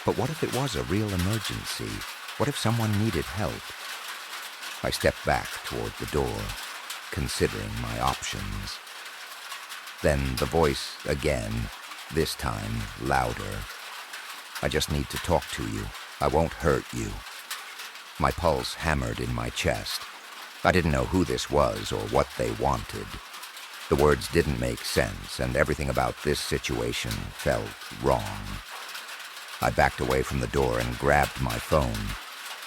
But what if it was a real emergency? What if someone needed help? I stepped back toward the door, considering my options. Then the voice again, this time louder. "I just need to talk to you. I won't hurt you." My pulse hammered in my chest. I didn't know who this was or what they wanted. The words didn't make sense, and everything about this situation felt wrong. I backed away from the door and grabbed my phone.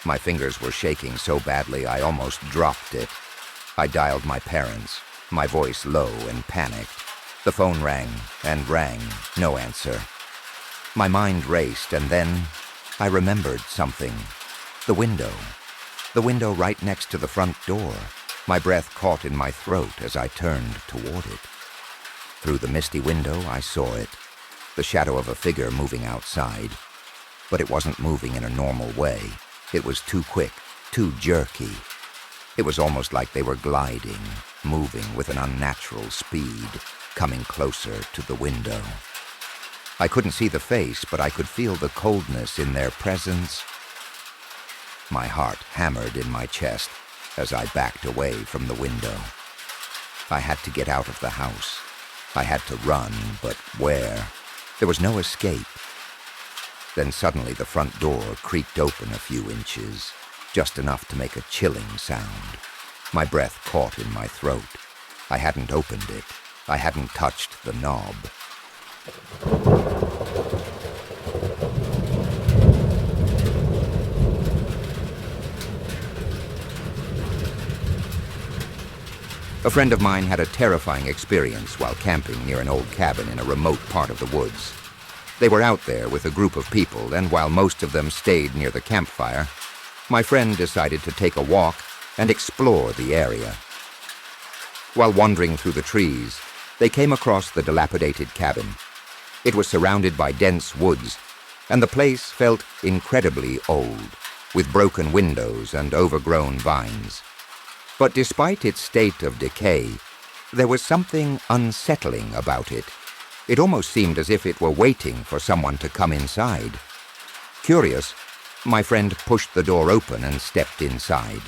My fingers were shaking so badly I almost dropped it. I dialed my parents, my voice low and panicked. The phone rang and rang, no answer. My mind raced, and then I remembered something. The window. The window right next to the front door. My breath caught in my throat as I turned toward it. Through the misty window, I saw it, the shadow of a figure moving outside. But it wasn't moving in a normal way. It was too quick, too jerky. It was almost like they were gliding, moving with an unnatural speed, coming closer to the window. I couldn't see the face, but I could feel the coldness in their presence. My heart hammered in my chest as I backed away from the window. I had to get out of the house. I had to run, but where? There was no escape. Then suddenly the front door creaked open a few inches, just enough to make a chilling sound. My breath caught in my throat. I hadn't opened it. I hadn't touched the knob. A friend of mine had a terrifying experience while camping near an old cabin in a remote part of the woods. They were out there with a group of people, and while most of them stayed near the campfire, my friend decided to take a walk and explore the area. While wandering through the trees, they came across the dilapidated cabin. It was surrounded by dense woods, and the place felt incredibly old, with broken windows and overgrown vines. But despite its state of decay, there was something unsettling about it. It almost seemed as if it were waiting for someone to come inside. Curious, my friend pushed the door open and stepped inside.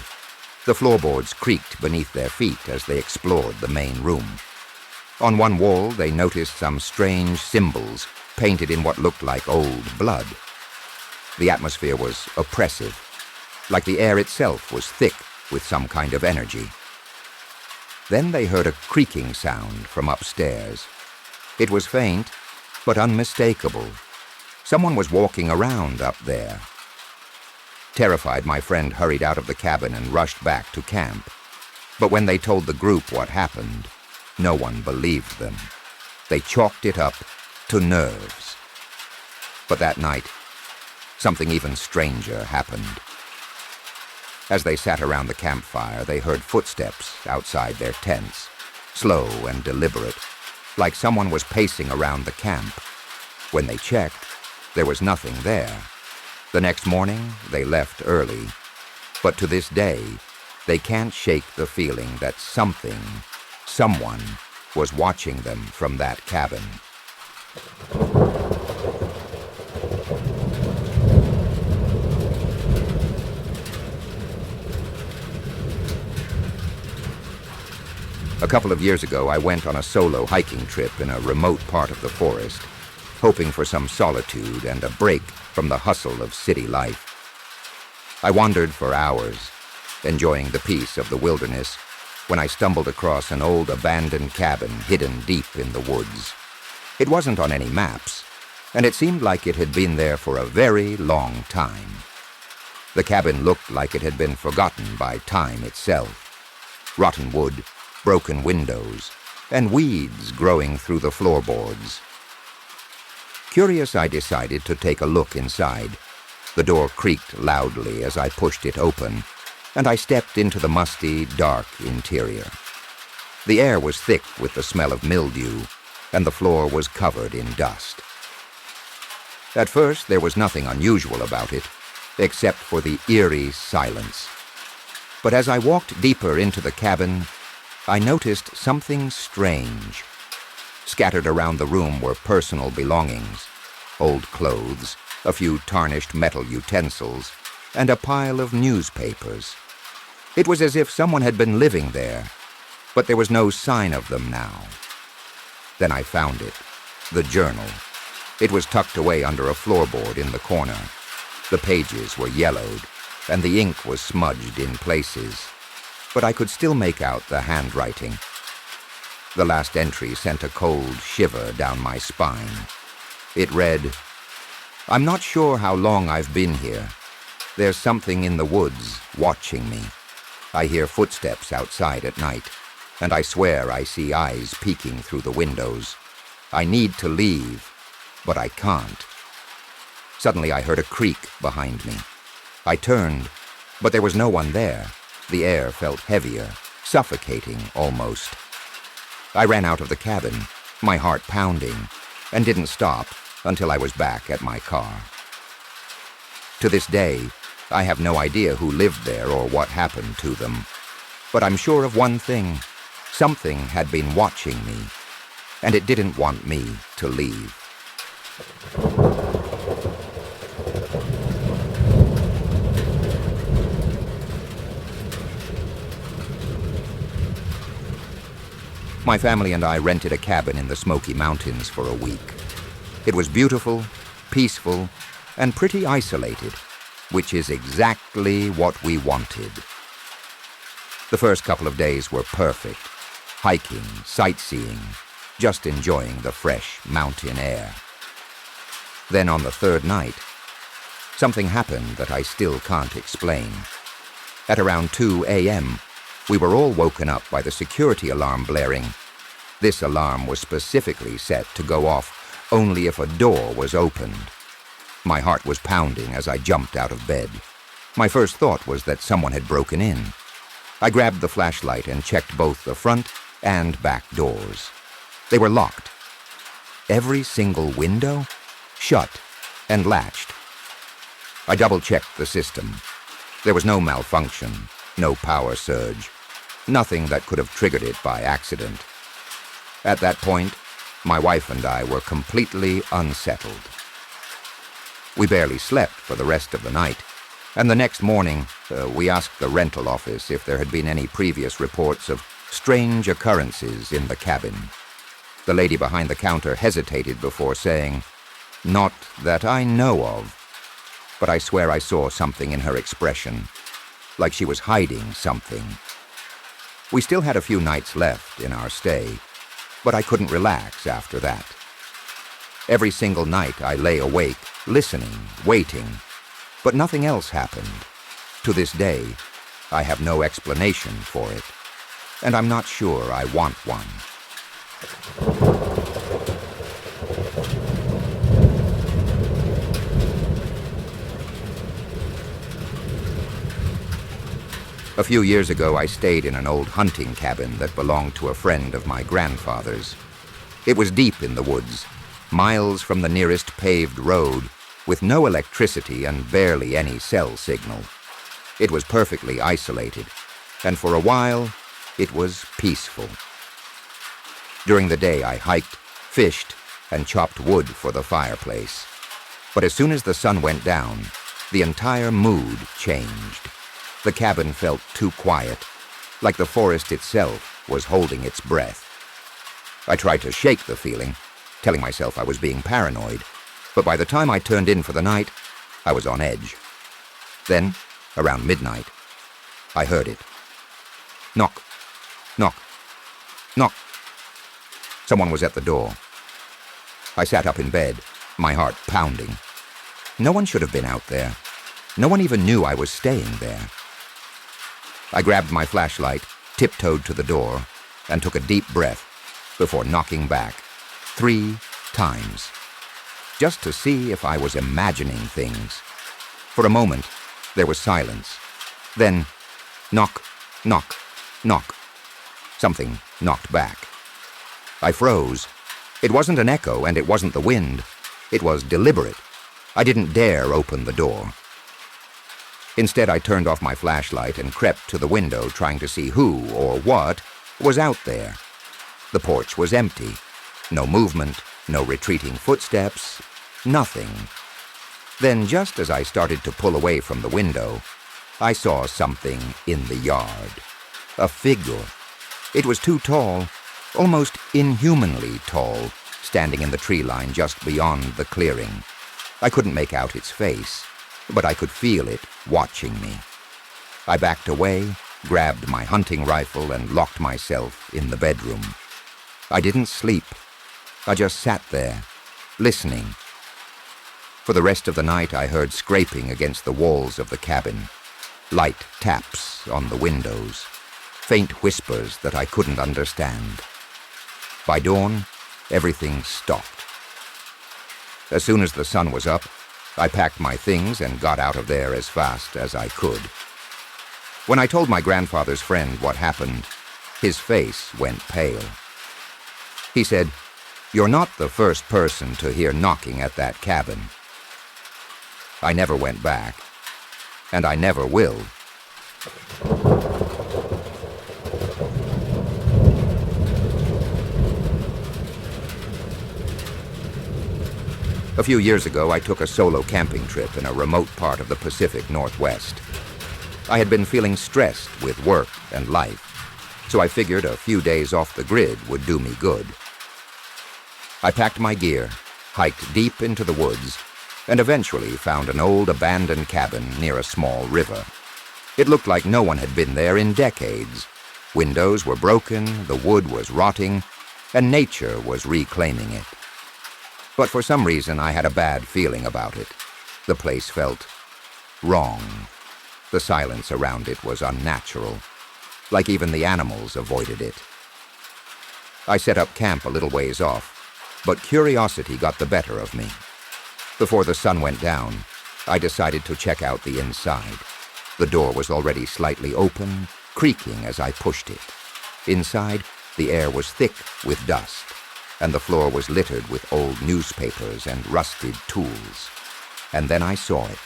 The floorboards creaked beneath their feet as they explored the main room. On one wall, they noticed some strange symbols painted in what looked like old blood. The atmosphere was oppressive, like the air itself was thick with some kind of energy. Then they heard a creaking sound from upstairs. It was faint, but unmistakable. Someone was walking around up there. Terrified, my friend hurried out of the cabin and rushed back to camp. But when they told the group what happened, no one believed them. They chalked it up to nerves. But that night, something even stranger happened. As they sat around the campfire, they heard footsteps outside their tents, slow and deliberate, like someone was pacing around the camp. When they checked, there was nothing there. The next morning, they left early. But to this day, they can't shake the feeling that someone was watching them from that cabin. A couple of years ago, I went on a solo hiking trip in a remote part of the forest, hoping for some solitude and a break from the hustle of city life. I wandered for hours, enjoying the peace of the wilderness, when I stumbled across an old abandoned cabin hidden deep in the woods. It wasn't on any maps, and it seemed like it had been there for a very long time. The cabin looked like it had been forgotten by time itself. Rotten wood, broken windows, and weeds growing through the floorboards. Curious, I decided to take a look inside. The door creaked loudly as I pushed it open, and I stepped into the musty, dark interior. The air was thick with the smell of mildew, and the floor was covered in dust. At first, there was nothing unusual about it, except for the eerie silence. But as I walked deeper into the cabin, I noticed something strange. Scattered around the room were personal belongings, old clothes, a few tarnished metal utensils, and a pile of newspapers. It was as if someone had been living there, but there was no sign of them now. Then I found it, the journal. It was tucked away under a floorboard in the corner. The pages were yellowed, and the ink was smudged in places, but I could still make out the handwriting. The last entry sent a cold shiver down my spine. It read, "I'm not sure how long I've been here. There's something in the woods watching me. I hear footsteps outside at night, and I swear I see eyes peeking through the windows. I need to leave, but I can't." Suddenly I heard a creak behind me. I turned, but there was no one there. The air felt heavier, suffocating almost. I ran out of the cabin, my heart pounding, and didn't stop until I was back at my car. To this day, I have no idea who lived there or what happened to them, but I'm sure of one thing. Something had been watching me, and it didn't want me to leave. My family and I rented a cabin in the Smoky Mountains for a week. It was beautiful, peaceful, and pretty isolated, which is exactly what we wanted. The first couple of days were perfect. Hiking, sightseeing, just enjoying the fresh mountain air. Then on the third night, something happened that I still can't explain. At around 2 a.m., we were all woken up by the security alarm blaring. This alarm was specifically set to go off only if a door was opened. My heart was pounding as I jumped out of bed. My first thought was that someone had broken in. I grabbed the flashlight and checked both the front and back doors. They were locked. Every single window shut and latched. I double-checked the system. There was no malfunction, no power surge, nothing that could have triggered it by accident. At that point, my wife and I were completely unsettled. We barely slept for the rest of the night, and the next morning, we asked the rental office if there had been any previous reports of strange occurrences in the cabin. The lady behind the counter hesitated before saying, "Not that I know of," but I swear I saw something in her expression, like she was hiding something. We still had a few nights left in our stay, but I couldn't relax after that. Every single night I lay awake, listening, waiting, but nothing else happened. To this day, I have no explanation for it, and I'm not sure I want one. A few years ago, I stayed in an old hunting cabin that belonged to a friend of my grandfather's. It was deep in the woods, miles from the nearest paved road, with no electricity and barely any cell signal. It was perfectly isolated, and for a while, it was peaceful. During the day, I hiked, fished, and chopped wood for the fireplace. But as soon as the sun went down, the entire mood changed. The cabin felt too quiet, like the forest itself was holding its breath. I tried to shake the feeling, telling myself I was being paranoid, but by the time I turned in for the night, I was on edge. Then, around midnight, I heard it. Knock, knock, knock. Someone was at the door. I sat up in bed, my heart pounding. No one should have been out there. No one even knew I was staying there. I grabbed my flashlight, tiptoed to the door, and took a deep breath before knocking back 3 times, just to see if I was imagining things. For a moment, there was silence. Then, knock, knock, knock. Something knocked back. I froze. It wasn't an echo, and it wasn't the wind. It was deliberate. I didn't dare open the door. Instead, I turned off my flashlight and crept to the window, trying to see who or what was out there. The porch was empty. No movement, no retreating footsteps, nothing. Then, just as I started to pull away from the window, I saw something in the yard. A figure. It was too tall, almost inhumanly tall, standing in the tree line just beyond the clearing. I couldn't make out its face, but I could feel it watching me. I backed away, grabbed my hunting rifle, and locked myself in the bedroom. I didn't sleep. I just sat there, listening. For the rest of the night, I heard scraping against the walls of the cabin, light taps on the windows, faint whispers that I couldn't understand. By dawn, everything stopped. As soon as the sun was up, I packed my things and got out of there as fast as I could. When I told my grandfather's friend what happened, his face went pale. He said, "You're not the first person to hear knocking at that cabin." I never went back, and I never will. A few years ago, I took a solo camping trip in a remote part of the Pacific Northwest. I had been feeling stressed with work and life, so I figured a few days off the grid would do me good. I packed my gear, hiked deep into the woods, and eventually found an old abandoned cabin near a small river. It looked like no one had been there in decades. Windows were broken, the wood was rotting, and nature was reclaiming it. But for some reason, I had a bad feeling about it. The place felt wrong. The silence around it was unnatural, like even the animals avoided it. I set up camp a little ways off, but curiosity got the better of me. Before the sun went down, I decided to check out the inside. The door was already slightly open, creaking as I pushed it. Inside, the air was thick with dust, and the floor was littered with old newspapers and rusted tools. And then I saw it.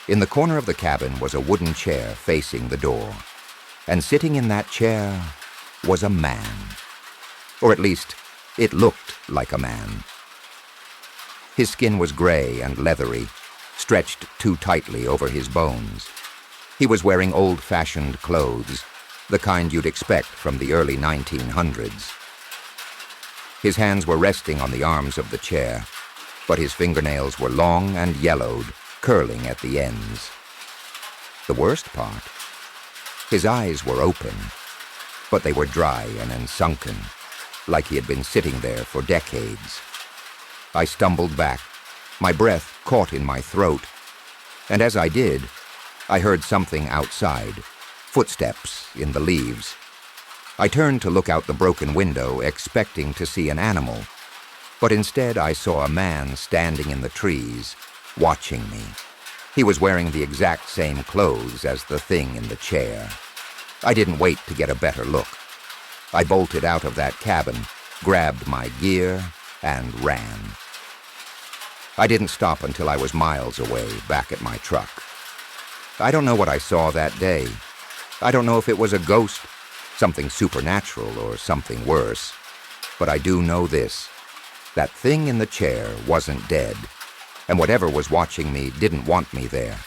In the corner of the cabin was a wooden chair facing the door, and sitting in that chair was a man. Or at least, it looked like a man. His skin was gray and leathery, stretched too tightly over his bones. He was wearing old-fashioned clothes, the kind you'd expect from the early 1900s. His hands were resting on the arms of the chair, but his fingernails were long and yellowed, curling at the ends. The worst part, his eyes were open, but they were dry and sunken, like he had been sitting there for decades. I stumbled back, my breath caught in my throat, and as I did, I heard something outside, footsteps in the leaves. I turned to look out the broken window, expecting to see an animal, but instead I saw a man standing in the trees, watching me. He was wearing the exact same clothes as the thing in the chair. I didn't wait to get a better look. I bolted out of that cabin, grabbed my gear, and ran. I didn't stop until I was miles away, back at my truck. I don't know what I saw that day. I don't know if it was a ghost, something supernatural, or something worse. But I do know this: that thing in the chair wasn't dead, and whatever was watching me didn't want me there.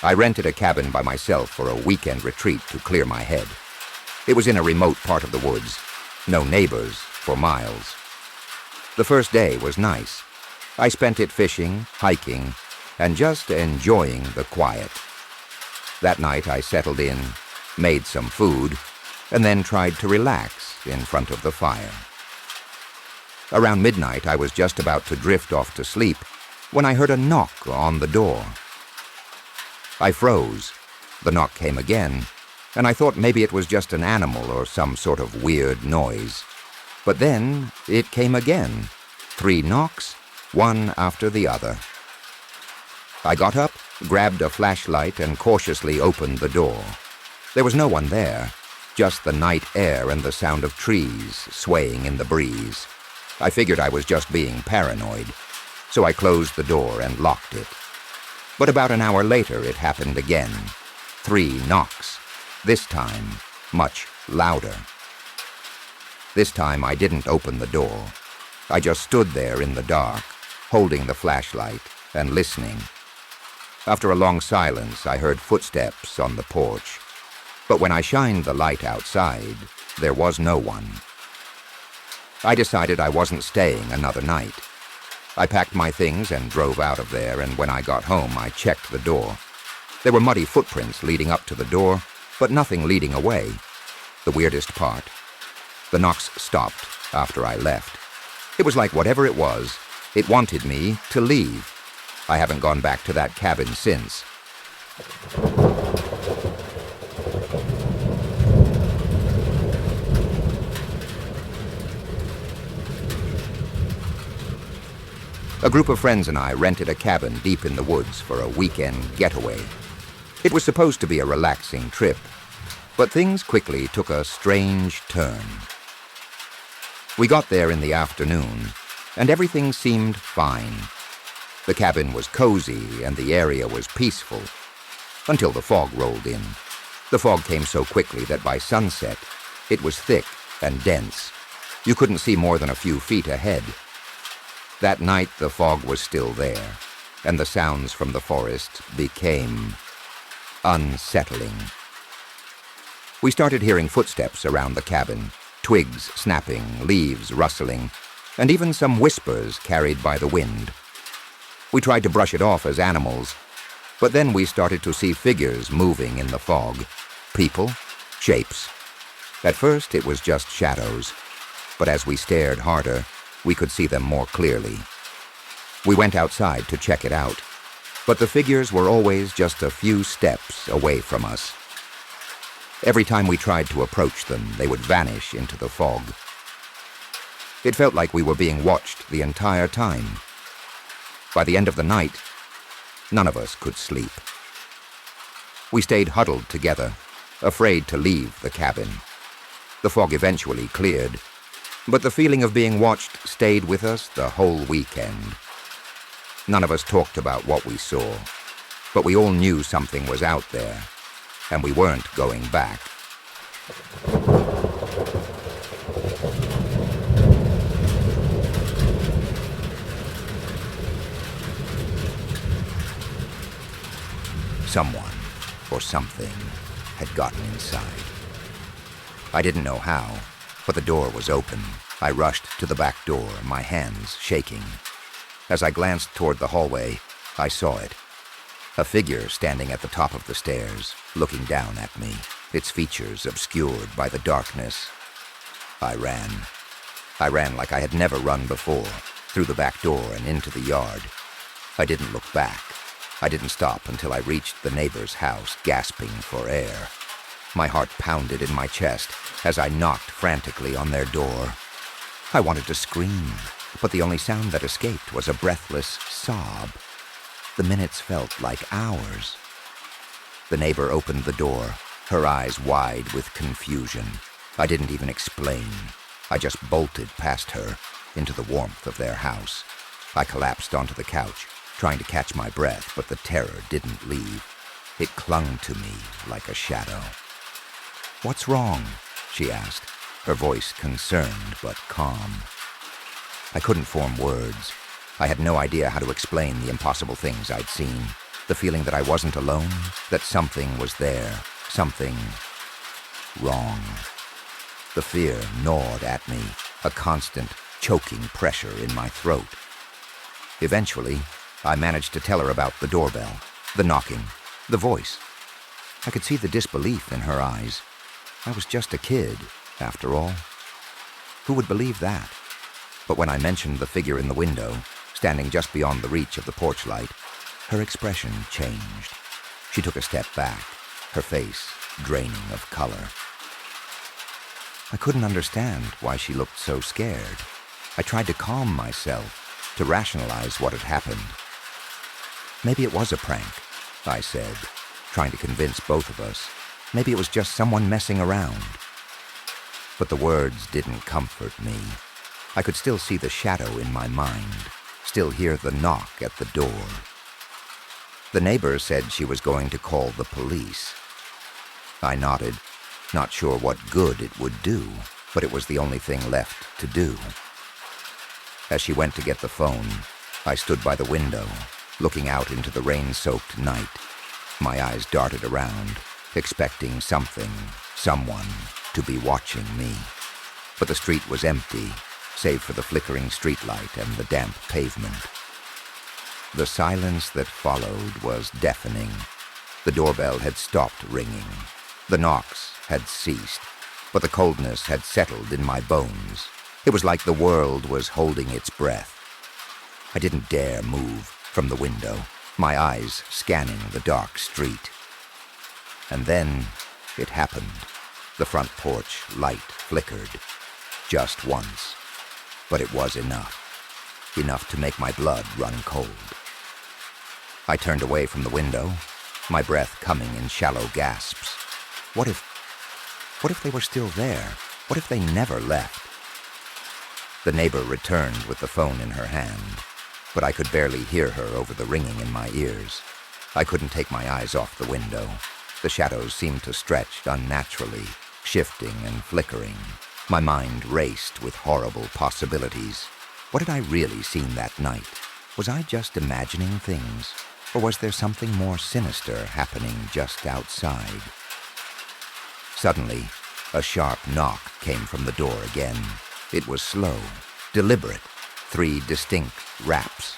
I rented a cabin by myself for a weekend retreat to clear my head. It was in a remote part of the woods, no neighbors for miles. The first day was nice. I spent it fishing, hiking, and just enjoying the quiet. That night I settled in, made some food, and then tried to relax in front of the fire. Around midnight, I was just about to drift off to sleep when I heard a knock on the door. I froze. The knock came again, and I thought maybe it was just an animal or some sort of weird noise. But then it came again. 3 knocks, one after the other. I got up, grabbed a flashlight, and cautiously opened the door. There was no one there, just the night air and the sound of trees swaying in the breeze. I figured I was just being paranoid, so I closed the door and locked it. But about an hour later, it happened again. 3 knocks, this time much louder. This time I didn't open the door. I just stood there in the dark, holding the flashlight and listening. After a long silence, I heard footsteps on the porch. But when I shined the light outside, there was no one. I decided I wasn't staying another night. I packed my things and drove out of there, and when I got home, I checked the door. There were muddy footprints leading up to the door, but nothing leading away. The weirdest part, the knocks stopped after I left. It was like whatever it was, it wanted me to leave. I haven't gone back to that cabin since. A group of friends and I rented a cabin deep in the woods for a weekend getaway. It was supposed to be a relaxing trip, but things quickly took a strange turn. We got there in the afternoon, and everything seemed fine. The cabin was cozy and the area was peaceful, until the fog rolled in. The fog came so quickly that by sunset, it was thick and dense. You couldn't see more than a few feet ahead. That night, the fog was still there, and the sounds from the forest became unsettling. We started hearing footsteps around the cabin, twigs snapping, leaves rustling, and even some whispers carried by the wind. We tried to brush it off as animals, but then we started to see figures moving in the fog. People, shapes. At first, it was just shadows, but as we stared harder, we could see them more clearly. We went outside to check it out, but the figures were always just a few steps away from us. Every time we tried to approach them, they would vanish into the fog. It felt like we were being watched the entire time. By the end of the night, none of us could sleep. We stayed huddled together, afraid to leave the cabin. The fog eventually cleared, but the feeling of being watched stayed with us the whole weekend. None of us talked about what we saw, but we all knew something was out there, and we weren't going back. Someone or something had gotten inside. I didn't know how, but the door was open. I rushed to the back door, my hands shaking. As I glanced toward the hallway, I saw it. A figure standing at the top of the stairs, looking down at me, its features obscured by the darkness. I ran. I ran like I had never run before, through the back door and into the yard. I didn't look back. I didn't stop until I reached the neighbor's house, gasping for air. My heart pounded in my chest as I knocked frantically on their door. I wanted to scream, but the only sound that escaped was a breathless sob. The minutes felt like hours. The neighbor opened the door, her eyes wide with confusion. I didn't even explain. I just bolted past her into the warmth of their house. I collapsed onto the couch, trying to catch my breath, but the terror didn't leave. It clung to me like a shadow. "What's wrong?" she asked, her voice concerned but calm. I couldn't form words. I had no idea how to explain the impossible things I'd seen, the feeling that I wasn't alone, that something was there, something wrong. The fear gnawed at me, a constant, choking pressure in my throat. Eventually, I managed to tell her about the doorbell, the knocking, the voice. I could see the disbelief in her eyes. I was just a kid, after all. Who would believe that? But when I mentioned the figure in the window, standing just beyond the reach of the porch light, her expression changed. She took a step back, her face draining of color. I couldn't understand why she looked so scared. I tried to calm myself, to rationalize what had happened. Maybe it was a prank, I said, trying to convince both of us. Maybe it was just someone messing around. But the words didn't comfort me. I could still see the shadow in my mind, still hear the knock at the door. The neighbor said she was going to call the police. I nodded, not sure what good it would do, but it was the only thing left to do. As she went to get the phone, I stood by the window, looking out into the rain-soaked night. My eyes darted around, expecting something, someone, to be watching me. But the street was empty, save for the flickering streetlight and the damp pavement. The silence that followed was deafening. The doorbell had stopped ringing. The knocks had ceased, but the coldness had settled in my bones. It was like the world was holding its breath. I didn't dare move from the window, my eyes scanning the dark street. And then it happened. The front porch light flickered, just once. But it was enough to make my blood run cold. I turned away from the window, my breath coming in shallow gasps. What if they were still there? What if they never left? The neighbor returned with the phone in her hand, but I could barely hear her over the ringing in my ears. I couldn't take my eyes off the window. The shadows seemed to stretch unnaturally, shifting and flickering. My mind raced with horrible possibilities. What had I really seen that night? Was I just imagining things? Or was there something more sinister happening just outside? Suddenly, a sharp knock came from the door again. It was slow, deliberate, 3 distinct raps.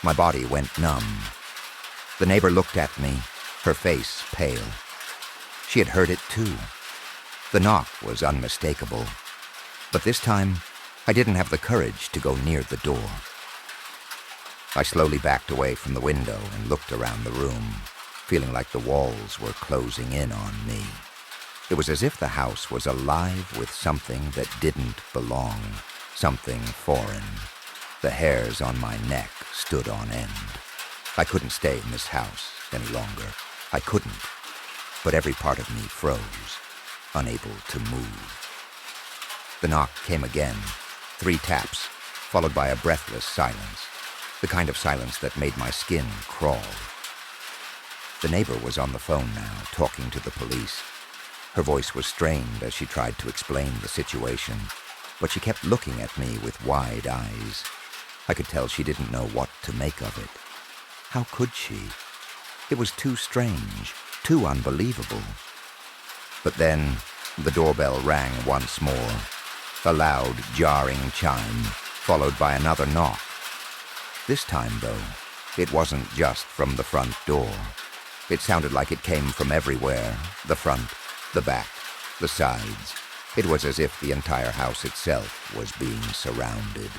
My body went numb. The neighbor looked at me, her face pale. She had heard it too. The knock was unmistakable. But this time, I didn't have the courage to go near the door. I slowly backed away from the window and looked around the room, feeling like the walls were closing in on me. It was as if the house was alive with something that didn't belong, something foreign. The hairs on my neck stood on end. I couldn't stay in this house any longer. I couldn't. But every part of me froze, unable to move. The knock came again, 3 taps, followed by a breathless silence, the kind of silence that made my skin crawl. The neighbor was on the phone now, talking to the police. Her voice was strained as she tried to explain the situation, but she kept looking at me with wide eyes. I could tell she didn't know what to make of it. How could she? It was too strange, too unbelievable. But then the doorbell rang once more, a loud, jarring chime, followed by another knock. This time, though, it wasn't just from the front door. It sounded like it came from everywhere, the front, the back, the sides. It was as if the entire house itself was being surrounded.